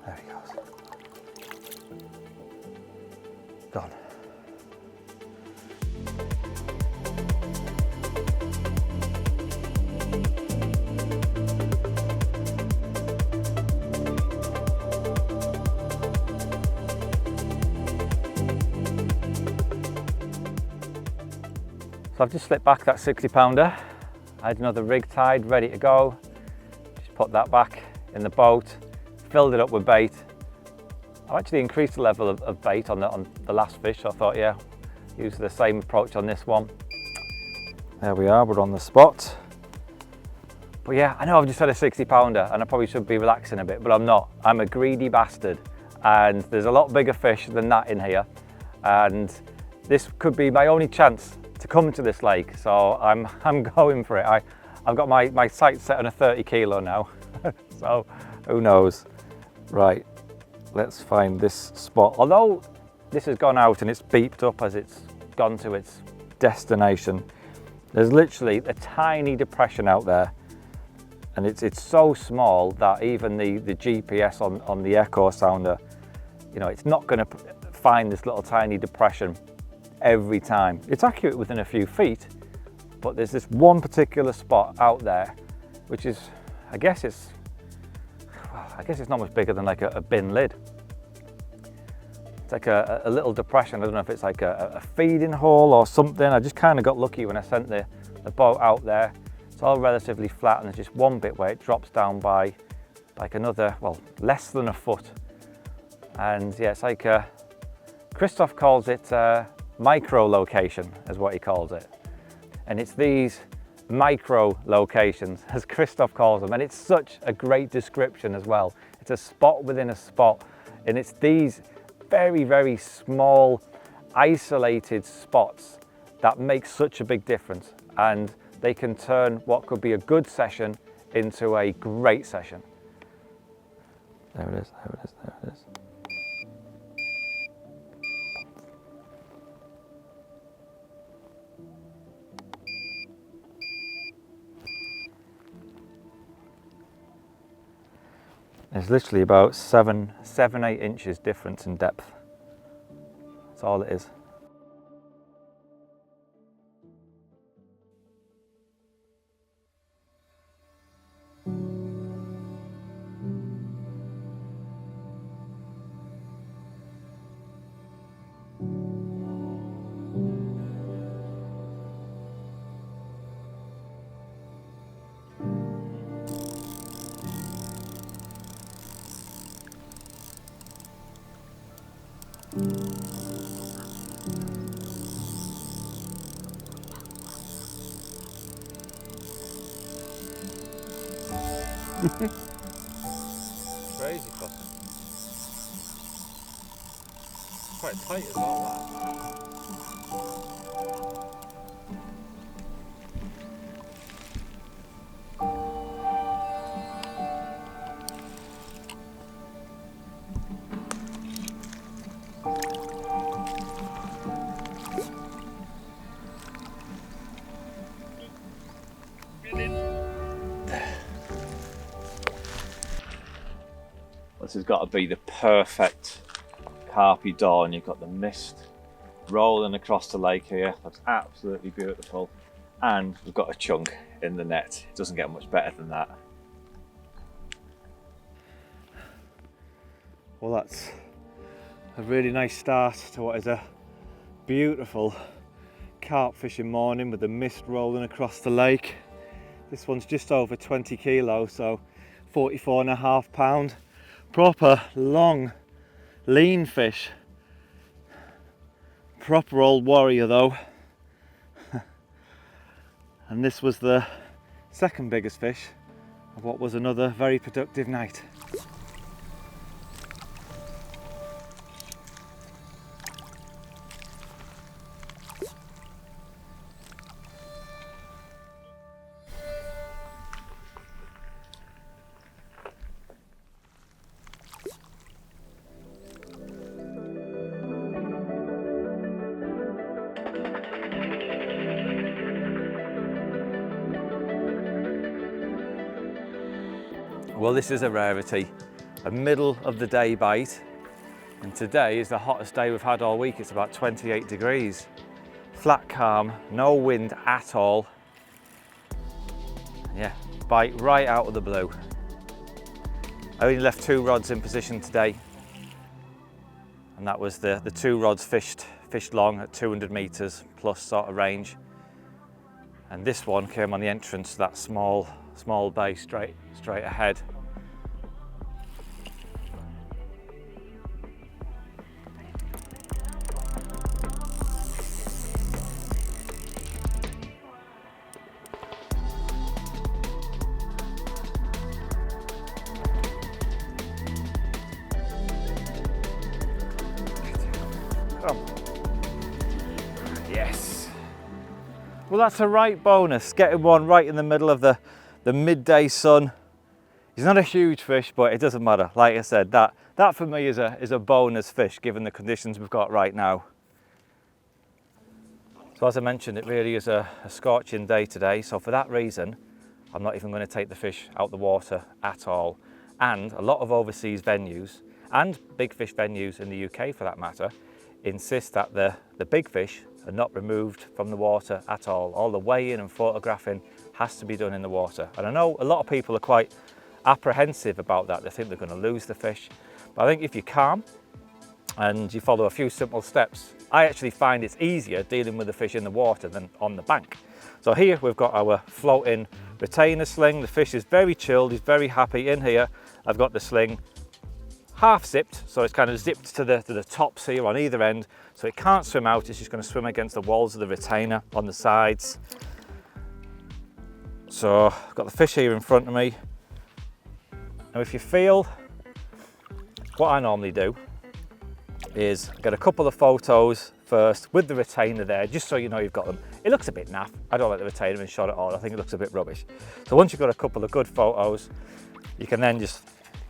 Speaker 1: There he goes. Gone. So I've just slipped back that 60 pounder. I had another rig tied, ready to go. Just put that back in the boat, filled it up with bait. I've actually increased the level of bait on the last fish. So I thought, yeah, use the same approach on this one. There we are, we're on the spot. But yeah, I know I've just had a 60 pounder and I probably should be relaxing a bit, but I'm not. I'm a greedy bastard and there's a lot bigger fish than that in here. And this could be my only chance to come to this lake, so I'm going for it. I've got my sights set on a 30 kilo now, so who knows. Right, let's find this spot. Although this has gone out and it's beeped up as it's gone to its destination, there's literally a tiny depression out there, and it's so small that even the GPS on the echo sounder, you know, it's not going to find this little tiny depression every time. It's accurate within a few feet, but there's this one particular spot out there, which is, I guess it's not much bigger than like a bin lid. It's like a little depression. I don't know if it's like a feeding hole or something. I just kind of got lucky when I sent the boat out there. It's all relatively flat and there's just one bit where it drops down by like another, well, less than a foot. And yeah, it's like Kristof calls it micro location is what he calls it, and it's these micro locations, as Kristof calls them, and it's such a great description as well. It's a spot within a spot, and it's these very, very small isolated spots that make such a big difference, and they can turn what could be a good session into a great session. There it is, there it is, there it is. There's literally about 7-8 inches difference in depth. That's all it is. Crazy fucker. Quite tight as well, that. This has got to be the perfect carpy dawn. You've got the mist rolling across the lake here. That's absolutely beautiful. and we've got a chunk in the net. It doesn't get much better than that. Well, that's a really nice start to what is a beautiful carp fishing morning with the mist rolling across the lake. This one's just over 20 kilos, so 44.5 pound. Proper long, lean fish. Proper old warrior though. And this was the second biggest fish of what was another very productive night. Well, this is a rarity, a middle of the day bite, and today is the hottest day we've had all week. It's about 28 degrees, flat calm, no wind at all. Yeah, bite right out of the blue. I only left 2 rods in position today, and that was the 2 rods fished long at 200 meters plus sort of range, and this one came on the entrance to that small bay straight ahead. Yes. Well, that's a right bonus, getting one right in the middle of the midday sun. He's not a huge fish, but it doesn't matter. Like I said, that for me is a bonus fish given the conditions we've got right now. So as I mentioned, it really is a scorching day today. So for that reason, I'm not even going to take the fish out the water at all. And a lot of overseas venues and big fish venues in the UK for that matter insist that the big fish are not removed from the water at all. All the weighing and photographing has to be done in the water. And I know a lot of people are quite apprehensive about that. They think they're going to lose the fish. But I think if you're calm and you follow a few simple steps, I actually find it's easier dealing with the fish in the water than on the bank. So here we've got our floating retainer sling. The fish is very chilled, he's very happy in here. I've got the sling half zipped, so it's kind of zipped to the tops here on either end, so it can't swim out. It's just going to swim against the walls of the retainer on the sides. So I've got the fish here in front of me. Now if you feel, what I normally do is get a couple of photos first with the retainer there, just so you know you've got them. It looks a bit naff. I don't like the retainer in shot at all. I think it looks a bit rubbish. So once you've got a couple of good photos, you can then just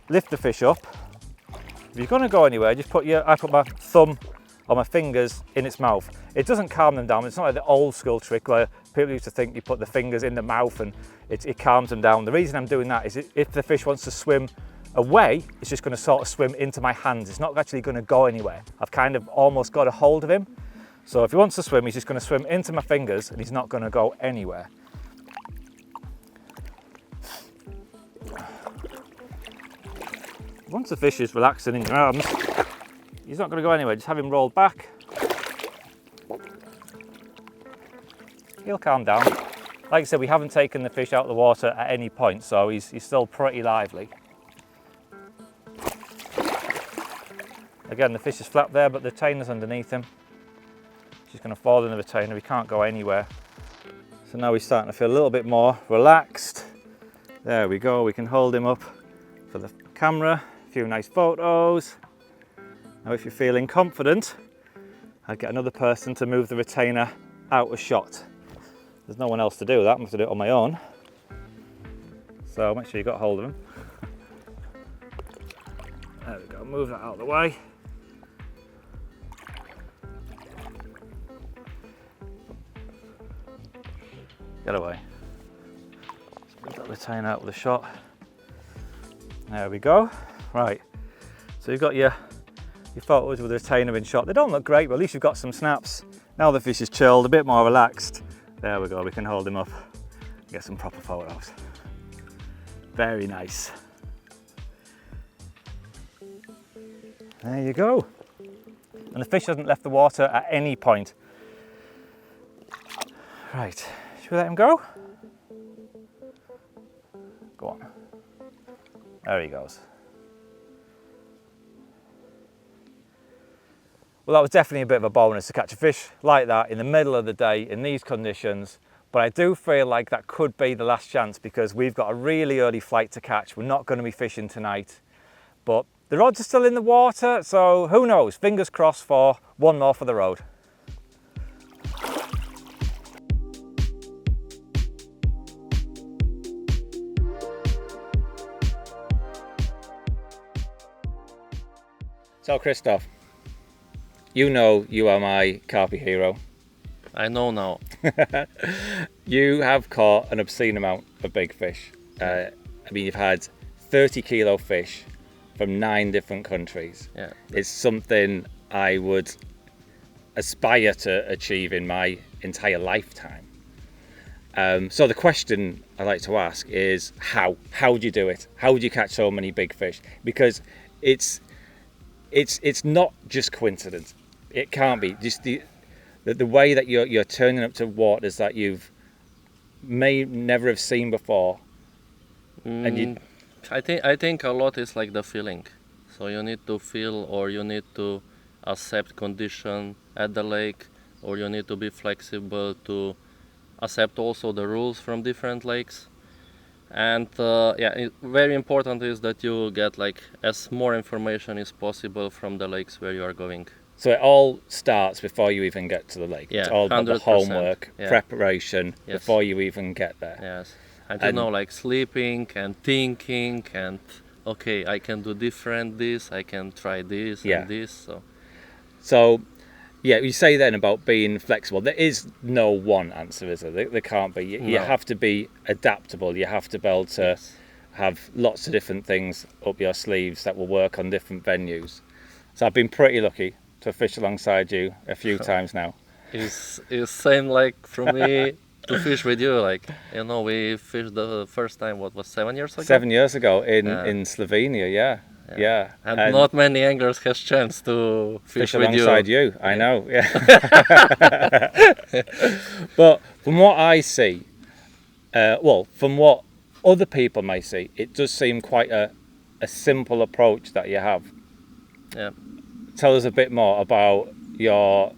Speaker 1: lift the fish up. If you're going to go anywhere, just I put my thumb or my fingers in its mouth. It doesn't calm them down. It's not like the old school trick where people used to think you put the fingers in the mouth and it calms them down. The reason I'm doing that is if the fish wants to swim away, it's just going to sort of swim into my hands. It's not actually going to go anywhere. I've kind of almost got a hold of him. So if he wants to swim, he's just going to swim into my fingers and he's not going to go anywhere. Once the fish is relaxing in your arms, he's not going to go anywhere. Just have him rolled back. He'll calm down. Like I said, we haven't taken the fish out of the water at any point, so he's still pretty lively. Again, the fish is flat there, but the retainer's underneath him. He's going to fall in the retainer. He can't go anywhere. So now he's starting to feel a little bit more relaxed. There we go. We can hold him up for the camera. A few nice photos. Now if you're feeling confident, I'd get another person to move the retainer out of shot. There's no one else to do that. I'm going to do it on my own. So make sure you got hold of him. There we go. Move that out of the way. Get away. Just move that retainer out of the shot. There we go. Right, so you've got your photos with the retainer in shot. They don't look great, but at least you've got some snaps. Now the fish is chilled, a bit more relaxed. There we go, we can hold him up, get some proper photos. Very nice. There you go. And the fish hasn't left the water at any point. Right, should we let him go? Go on. There he goes. Well, that was definitely a bit of a bonus to catch a fish like that in the middle of the day in these conditions. But I do feel like that could be the last chance because we've got a really early flight to catch. We're not going to be fishing tonight, but the rods are still in the water, so who knows? Fingers crossed for one more for the road. So Kristof, you know you are my carp hero.
Speaker 3: I know now.
Speaker 1: You have caught an obscene amount of big fish. I mean, you've had 30 kilo fish from 9 different countries.
Speaker 3: Yeah.
Speaker 1: It's something I would aspire to achieve in my entire lifetime. So the question I like to ask is how? How do you do it? How do you catch so many big fish? Because it's not just coincidence. It can't be. Just the way that you're turning up to waters that you've may never have seen before, and you.
Speaker 3: I think a lot is like the feeling. So you need to feel, or you need to accept condition at the lake, or you need to be flexible to accept also the rules from different lakes. And very important is that you get like as more information as possible from the lakes where you are going.
Speaker 1: So it all starts before you even get to the lake.
Speaker 3: Yeah,
Speaker 1: It's all about the
Speaker 3: 100%.
Speaker 1: homework,
Speaker 3: Yeah.
Speaker 1: preparation
Speaker 3: Yes.
Speaker 1: before you even get there.
Speaker 3: Yes, and like sleeping and thinking and okay, I can do different this, I can try this
Speaker 1: Yeah.
Speaker 3: and this.
Speaker 1: So, yeah, you say then about being flexible. There is no one answer, is there? There can't be. You
Speaker 3: No.
Speaker 1: have to be adaptable. You have to be able to
Speaker 3: Yes.
Speaker 1: have lots of different things up your sleeves that will work on different venues. So I've been pretty lucky to fish alongside you a few times now.
Speaker 3: Is same like for me to fish with you. Like we fished the first time. What was 7 years ago?
Speaker 1: 7 years ago in
Speaker 3: Yeah.
Speaker 1: Slovenia, yeah.
Speaker 3: And not many anglers has chance to fish with
Speaker 1: alongside
Speaker 3: you.
Speaker 1: you. I know, yeah. But from what I see, from what other people may see, it does seem quite a simple approach that you have.
Speaker 3: Yeah.
Speaker 1: Tell us a bit more about your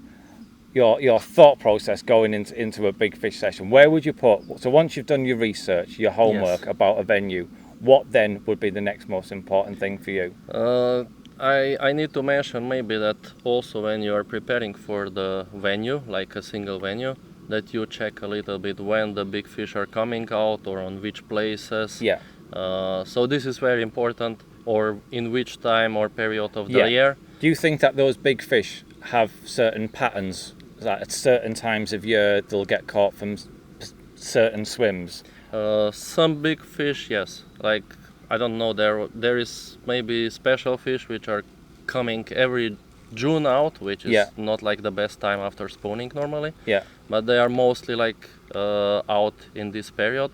Speaker 1: thought process going into a big fish session. Where would you put, so once you've done your research, your homework
Speaker 3: Yes.
Speaker 1: about a venue, what then would be the next most important thing for you?
Speaker 3: I need to mention maybe that also when you are preparing for the venue, like a single venue, that you check a little bit when the big fish are coming out or on which places.
Speaker 1: Yeah.
Speaker 3: So this is very important, or in which time or period of the
Speaker 1: Yeah.
Speaker 3: year.
Speaker 1: Do you think that those big fish have certain patterns, that at certain times of year they'll get caught from certain swims?
Speaker 3: Some big fish, yes. Like I don't know, there is maybe special fish which are coming every June out, which is
Speaker 1: Yeah.
Speaker 3: not like the best time after spawning normally.
Speaker 1: Yeah.
Speaker 3: But they are mostly like out in this period.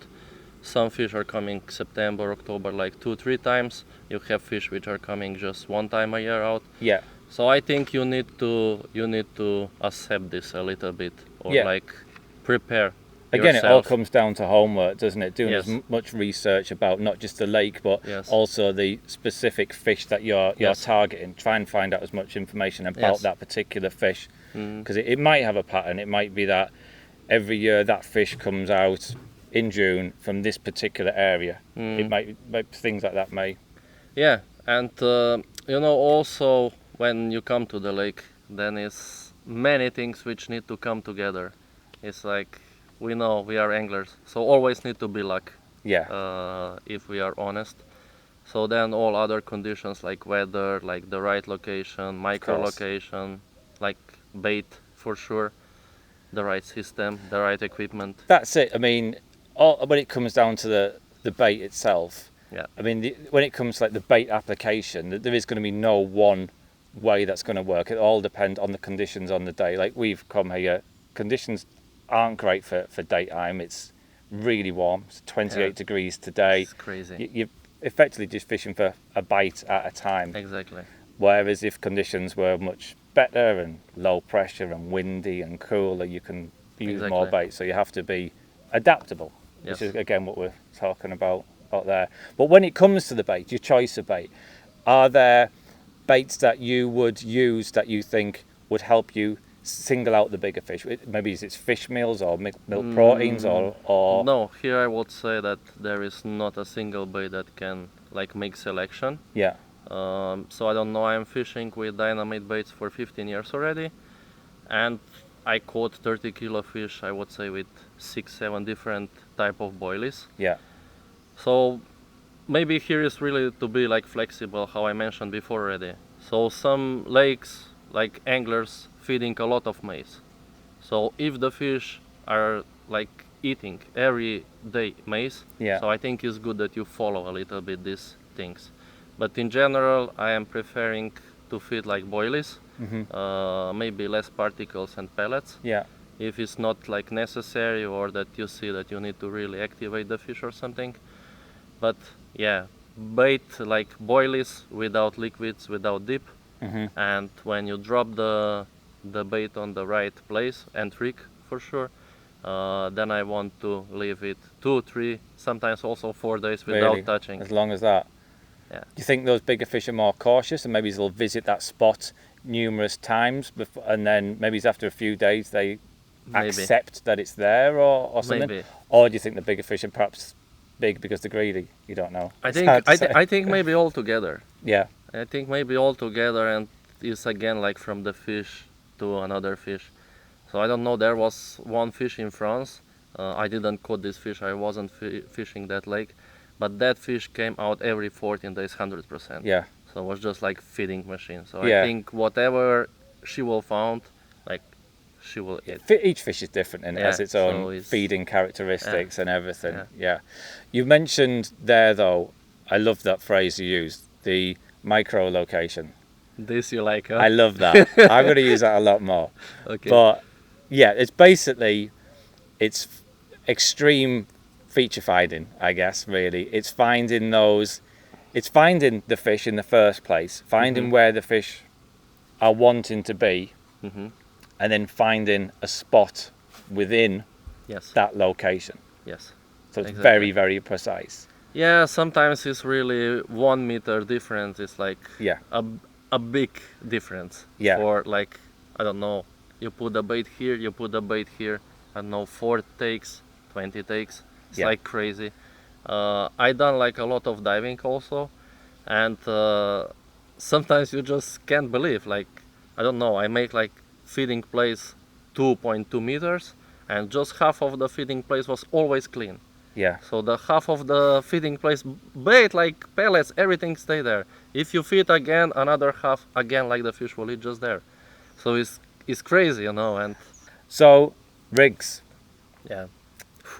Speaker 3: Some fish are coming September, October, like 2-3 times. You have fish which are coming just 1 time a year out.
Speaker 1: Yeah.
Speaker 3: So I think you need to accept this a little bit, or
Speaker 1: Yeah.
Speaker 3: like prepare.
Speaker 1: Again, it all
Speaker 3: yourself.
Speaker 1: comes down to homework, doesn't it? Doing
Speaker 3: Yes.
Speaker 1: as much research about not just the lake, but
Speaker 3: Yes.
Speaker 1: also the specific fish that you're
Speaker 3: Yes.
Speaker 1: targeting. Try and find out as much information about
Speaker 3: Yes.
Speaker 1: that particular fish,
Speaker 3: Mm.
Speaker 1: because it might have a pattern. It might be that every year that fish comes out in June from this particular area. It might things like that may.
Speaker 3: Yeah, and also when you come to the lake, then is many things which need to come together. It's like we know we are anglers, so always need to be luck.
Speaker 1: Yeah.
Speaker 3: If we are honest. So then all other conditions like weather, like the right location, micro location, like bait for sure, the right system, the right equipment.
Speaker 1: That's it. I mean, when it comes down to the bait itself,
Speaker 3: Yeah.
Speaker 1: I mean, when it comes to like the bait application, there is going to be no one way that's going to work. It all depends on the conditions on the day. Like we've come here, conditions aren't great for daytime. It's really warm. It's 28 degrees today.
Speaker 3: It's crazy.
Speaker 1: You're effectively just fishing for a bite at a time.
Speaker 3: Exactly.
Speaker 1: Whereas if conditions were much better and low pressure and windy and cooler, you can use more
Speaker 3: Exactly.
Speaker 1: bait. So you have to be adaptable,
Speaker 3: Yes.
Speaker 1: which is again what we're talking about there. But when it comes to the bait, your choice of bait, are there baits that you would use that you think would help you single out the bigger fish? Maybe it's fish meals or milk proteins or
Speaker 3: No, here I would say that there is not a single bait that can like make selection.
Speaker 1: yeah,
Speaker 3: So I don't know, I'm fishing with dynamite baits for 15 years already, and I caught 30 kilo fish, I would say, with 6-7 different type of boilies.
Speaker 1: yeah,
Speaker 3: So maybe here is really to be like flexible, how I mentioned before already. So some lakes, like anglers, feeding a lot of maize. So if the fish are like eating every day maize,
Speaker 1: yeah,
Speaker 3: so I think it's good that you follow a little bit these things. But in general, I am preferring to feed like boilies, maybe less particles and pellets.
Speaker 1: yeah,
Speaker 3: If it's not like necessary or that you see that you need to really activate the fish or something. But yeah, bait like boilies without liquids, without dip. And when you drop the bait on the right place and trick for sure, then I want to leave it 2, 3, sometimes also 4 days without
Speaker 1: really,
Speaker 3: touching.
Speaker 1: as long as that.
Speaker 3: Yeah.
Speaker 1: Do you think those bigger fish are more cautious and maybe they'll visit that spot numerous times before, and then maybe it's after a few days they
Speaker 3: Maybe.
Speaker 1: accept that it's there or something?
Speaker 3: Maybe.
Speaker 1: Or do you think the bigger fish are perhaps big because they're greedy? You don't know.
Speaker 3: I
Speaker 1: It's
Speaker 3: think
Speaker 1: hard to say.
Speaker 3: I think maybe all together.
Speaker 1: Yeah,
Speaker 3: I think maybe all together, and it's again like from the fish to another fish. So I don't know. There was one fish in France. I didn't caught this fish. I wasn't fishing that lake, but that fish came out every 14 days, 100%.
Speaker 1: yeah,
Speaker 3: So it was just like feeding machine. So
Speaker 1: Yeah.
Speaker 3: I think whatever she will found, like she will eat.
Speaker 1: each fish is different and it has
Speaker 3: Yeah,
Speaker 1: its own
Speaker 3: so it's-
Speaker 1: feeding characteristics and everything.
Speaker 3: Yeah.
Speaker 1: Yeah. You mentioned there though, I love that phrase you used, the micro location.
Speaker 3: This you like, huh?
Speaker 1: I love that. I'm going to use that a lot more.
Speaker 3: Okay.
Speaker 1: But yeah, it's basically, it's extreme feature finding, I guess, really. It's finding the fish in the first place, finding where the fish are wanting to be,
Speaker 3: Mhm.
Speaker 1: and then finding a spot within
Speaker 3: Yes.
Speaker 1: that location.
Speaker 3: Yes.
Speaker 1: So it's
Speaker 3: Exactly.
Speaker 1: very, very precise.
Speaker 3: Yeah, sometimes it's really 1 meter difference. It's like
Speaker 1: Yeah,
Speaker 3: a big difference.
Speaker 1: Yeah.
Speaker 3: Or like, I don't know, you put the bait here, you put the bait here, I don't know, 4 takes, 20 takes. It's
Speaker 1: Yeah.
Speaker 3: like crazy. I done like a lot of diving also, and sometimes you just can't believe. Like, I don't know, I make like feeding place 2.2 meters, and just half of the feeding place was always clean.
Speaker 1: yeah,
Speaker 3: So the half of the feeding place, bait like pellets, everything stay there. If you feed again, another half again, like the fish will eat just there. So it's crazy, you know. And
Speaker 1: So rigs.
Speaker 3: yeah,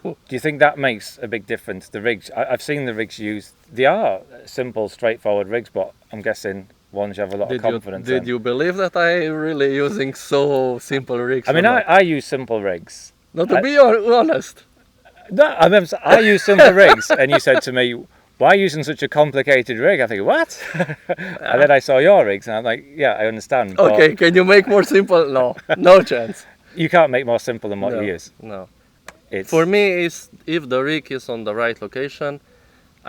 Speaker 1: Do you think that makes a big difference? The rigs, I've seen the rigs used. They are simple, straightforward rigs, but I'm guessing ones you have a lot of confidence in.
Speaker 3: did you believe that I really using so simple rigs?
Speaker 1: I mean,
Speaker 3: or not?
Speaker 1: I use simple rigs.
Speaker 3: No, to be honest.
Speaker 1: No, I use simple rigs, and you said to me, "Why are you using such a complicated rig?" I think, "What?" And then I saw your rigs, and I'm like, "Yeah, I understand." but
Speaker 3: Okay, can you make more simple? No, no chance.
Speaker 1: you can't make more simple than what
Speaker 3: No,
Speaker 1: you use.
Speaker 3: no.
Speaker 1: It's
Speaker 3: For me, is if the rig is on the right location,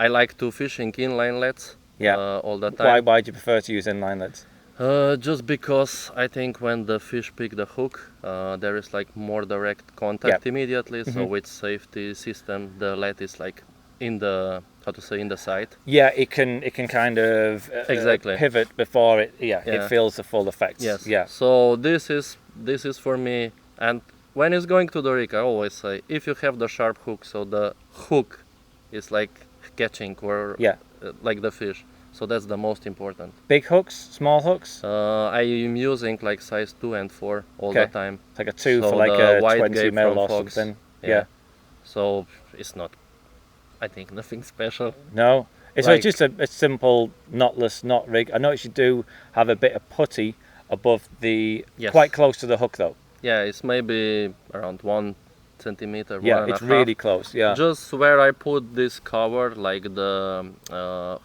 Speaker 3: I like to fishing inline lets
Speaker 1: Yeah.
Speaker 3: all the time.
Speaker 1: why do you prefer to use inline leads?
Speaker 3: Just because I think when the fish pick the hook, there is like more direct contact immediately. So with safety system, the lead is like in the in the side.
Speaker 1: Yeah, it can kind of
Speaker 3: Exactly.
Speaker 1: pivot before it. Yeah, it
Speaker 3: Yeah.
Speaker 1: feels the full effect.
Speaker 3: Yes.
Speaker 1: Yeah.
Speaker 3: So this is for me. And when it's going to the rig, I always say if you have the sharp hook, so the hook is like catching or
Speaker 1: Yeah.
Speaker 3: like the fish. So that's the most important.
Speaker 1: Big hooks, small hooks.
Speaker 3: I am using like size 2 and 4 all
Speaker 1: Okay.
Speaker 3: the time.
Speaker 1: It's like a 2
Speaker 3: So
Speaker 1: for like
Speaker 3: the
Speaker 1: a
Speaker 3: wide
Speaker 1: 20
Speaker 3: gape
Speaker 1: mil
Speaker 3: from
Speaker 1: or
Speaker 3: Fox,
Speaker 1: something.
Speaker 3: yeah.
Speaker 1: Yeah.
Speaker 3: So it's not, I think, nothing special.
Speaker 1: No, it's
Speaker 3: Like-
Speaker 1: just a simple knotless knot rig. I notice you do have a bit of putty above the,
Speaker 3: Yes.
Speaker 1: quite close to the hook though.
Speaker 3: Yeah, it's maybe around 1 centimeter.
Speaker 1: Yeah,
Speaker 3: one and
Speaker 1: it's
Speaker 3: a half.
Speaker 1: really close. Yeah.
Speaker 3: Just where I put this cover, like the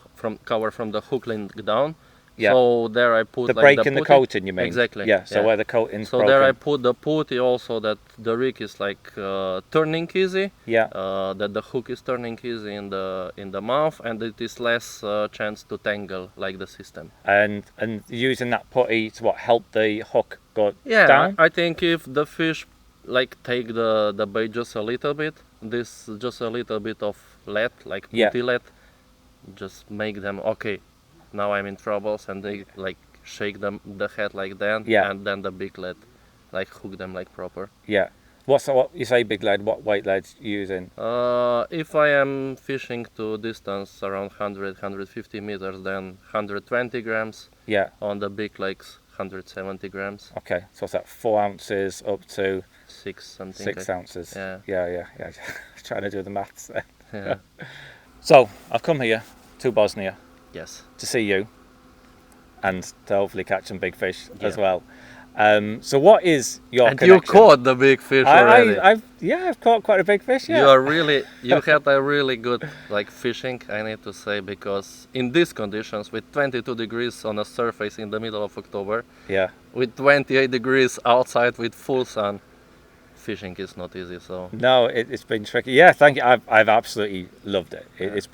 Speaker 3: cover from the hook link down.
Speaker 1: Yeah.
Speaker 3: So there I put
Speaker 1: The
Speaker 3: like
Speaker 1: break
Speaker 3: the
Speaker 1: in the
Speaker 3: putty.
Speaker 1: coating, you mean?
Speaker 3: Exactly.
Speaker 1: Yeah. So where the coating's
Speaker 3: So
Speaker 1: broken.
Speaker 3: there I put the putty also, that the rig is like turning easy.
Speaker 1: Yeah.
Speaker 3: That the hook is turning easy in the mouth, and it is less chance to tangle like the system.
Speaker 1: And using that putty to help the hook go
Speaker 3: Yeah,
Speaker 1: down.
Speaker 3: I think if the fish like take the bait just a little bit, this just a little bit of lead, like putty lead, just make them okay. Now I'm in troubles, and they like shake the head like that, and then the big lead, like hook them like proper.
Speaker 1: Yeah. What you say big lead? What weight lead's you using?
Speaker 3: If I am fishing to distance around 100-150 meters, then 120 grams.
Speaker 1: Yeah.
Speaker 3: On the big lakes, 170 grams.
Speaker 1: Okay, so it's that 4 ounces up to
Speaker 3: 6 something.
Speaker 1: 6 ounces.
Speaker 3: Yeah.
Speaker 1: Trying to do the maths there.
Speaker 3: Yeah.
Speaker 1: So I've come here to Bosnia.
Speaker 3: Yes.
Speaker 1: To see you, and to hopefully catch some big fish as well. So what is your connection?
Speaker 3: You caught the big fish already.
Speaker 1: I've caught quite a big fish. Yeah.
Speaker 3: You had a really good like fishing, I need to say, because in these conditions with 22 degrees on the surface in the middle of October, with 28 degrees outside with full sun, fishing is not easy. So
Speaker 1: no, it's been tricky. Yeah, thank you. I've absolutely loved it. It's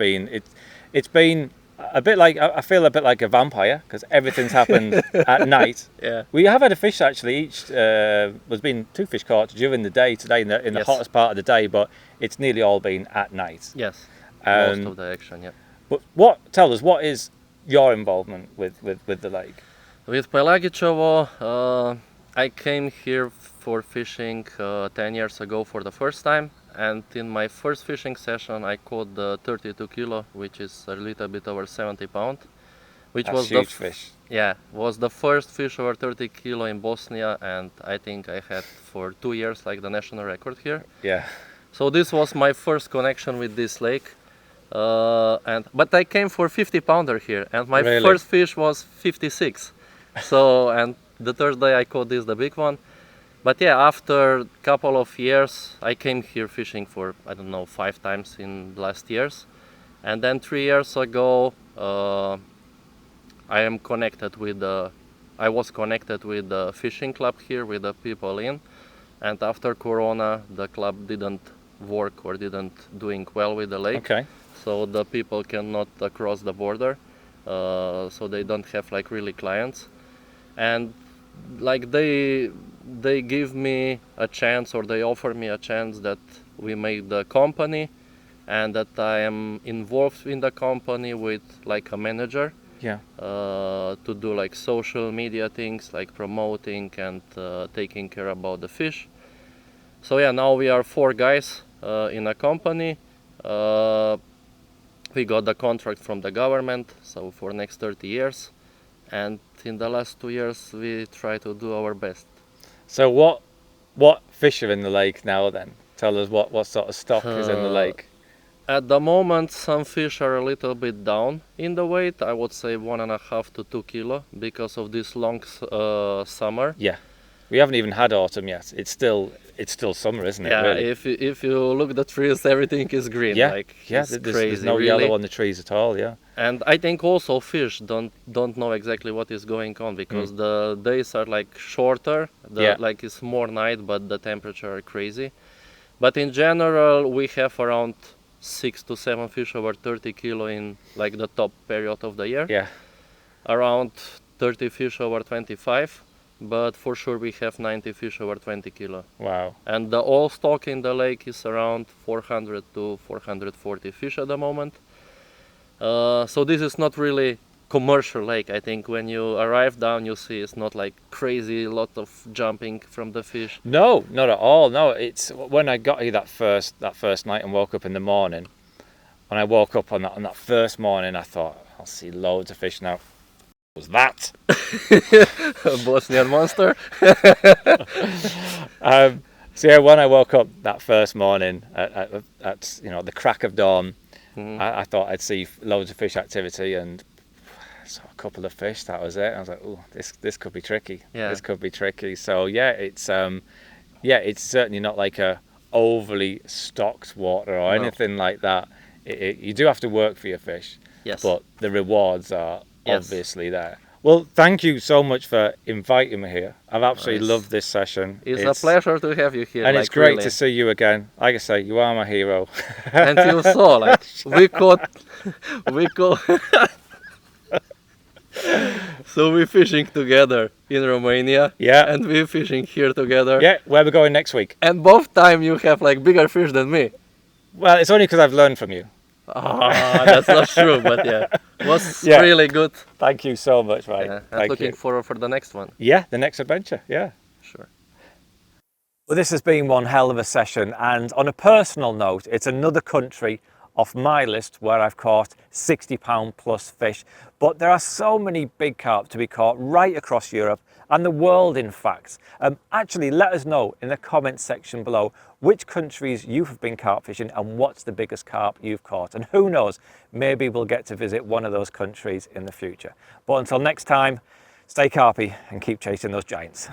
Speaker 1: been a bit like, I feel a bit like a vampire, because everything's happened at night.
Speaker 3: Yeah.
Speaker 1: We have had a fish actually. There's been 2 fish caught during the day today in the hottest part of the day, but it's nearly all been at night.
Speaker 3: Yes. Most of the action, yeah.
Speaker 1: But tell us, what is your involvement with the lake?
Speaker 3: With Pelagicevo, I came here for fishing 10 years ago for the first time. And in my first fishing session, I caught the 32 kilo, which is a little bit over 70 pound, which was
Speaker 1: huge fish.
Speaker 3: Yeah, was the first fish over 30 kilo in Bosnia, and I think I had for 2 years like the national record here.
Speaker 1: Yeah.
Speaker 3: So this was my first connection with this lake, but I came for 50 pounder here, and my first fish was 56. So and the third day I caught the big one. But yeah, after a couple of years, I came here fishing for, I don't know, 5 times in the last years. And then 3 years ago, I was connected with the fishing club here, with the people in. And after Corona, the club didn't work or didn't doing well with the lake.
Speaker 1: Okay.
Speaker 3: So the people cannot cross the border. So they don't have like really clients. And like they give me a chance, or they offer me a chance that we make the company, and that I am involved in the company with like a manager.
Speaker 1: Yeah.
Speaker 3: To do like social media things, like promoting and taking care about the fish. So yeah, now we are 4 guys in a company. We got the contract from the government, so for next 30 years. And in the last 2 years, we try to do our best.
Speaker 1: So what fish are in the lake now then? Tell us what sort of stock is in the lake.
Speaker 3: At the moment, some fish are a little bit down in the weight. I would say 1.5 to 2 kilo because of this long summer.
Speaker 1: Yeah, we haven't even had autumn yet. It's still summer, isn't it?
Speaker 3: Yeah,
Speaker 1: really?
Speaker 3: if you look at the trees, everything is green.
Speaker 1: Yeah,
Speaker 3: like,
Speaker 1: there's
Speaker 3: crazy,
Speaker 1: no
Speaker 3: really.
Speaker 1: yellow on the trees at all. Yeah.
Speaker 3: And I think also fish don't know exactly what is going on, because the days are like shorter. Like it's more night, but the temperature are crazy. But in general, we have around 6 to 7 fish over 30 kilo in like the top period of the year.
Speaker 1: Yeah.
Speaker 3: Around 30 fish over 25, but for sure we have 90 fish over 20 kilo.
Speaker 1: Wow.
Speaker 3: And the all stock in the lake is around 400 to 440 fish at the moment. So this is not really commercial lake. I think when you arrive down, you see it's not like crazy lot of jumping from the fish.
Speaker 1: No, not at all. No, it's when I got here that first night and woke up in the morning. When I woke up on that first morning, I thought I'll see loads of fish now. What was that?
Speaker 3: A Bosnian monster.
Speaker 1: So yeah, when I woke up that first morning at the crack of dawn, I thought I'd see loads of fish activity, and saw a couple of fish. That was it. I was like, oh, this could be tricky.
Speaker 3: Yeah.
Speaker 1: This could be tricky. So yeah, it's certainly not like a overly stocked water or
Speaker 3: No.
Speaker 1: anything like that. You do have to work for your fish,
Speaker 3: Yes.
Speaker 1: but the rewards are
Speaker 3: Yes.
Speaker 1: obviously there. Well, thank you so much for inviting me here. I've absolutely
Speaker 3: Nice.
Speaker 1: loved this session.
Speaker 3: It's a pleasure to have you here.
Speaker 1: And
Speaker 3: like,
Speaker 1: it's great
Speaker 3: really.
Speaker 1: to see you again. Like I say, you are my hero.
Speaker 3: And you saw, like, we caught. So we're fishing together in Romania.
Speaker 1: Yeah.
Speaker 3: And we're fishing here together.
Speaker 1: Yeah, where we're going next week?
Speaker 3: And both time you have like bigger fish than me.
Speaker 1: Well, it's only because I've learned from you.
Speaker 3: Ah, that's not true, but yeah, was
Speaker 1: Yeah.
Speaker 3: really good.
Speaker 1: Thank you so much, Ryan.
Speaker 3: Yeah, and
Speaker 1: Thank
Speaker 3: looking
Speaker 1: you.
Speaker 3: forward for the next one.
Speaker 1: Yeah, the next adventure. Yeah.
Speaker 3: Sure.
Speaker 1: Well, this has been one hell of a session, and on a personal note, it's another country off my list where I've caught 60-pound plus fish. But there are so many big carp to be caught right across Europe and the world, in fact. Actually, let us know in the comments section below which countries you have been carp fishing and what's the biggest carp you've caught. And who knows, maybe we'll get to visit one of those countries in the future. But until next time, stay carpy and keep chasing those giants.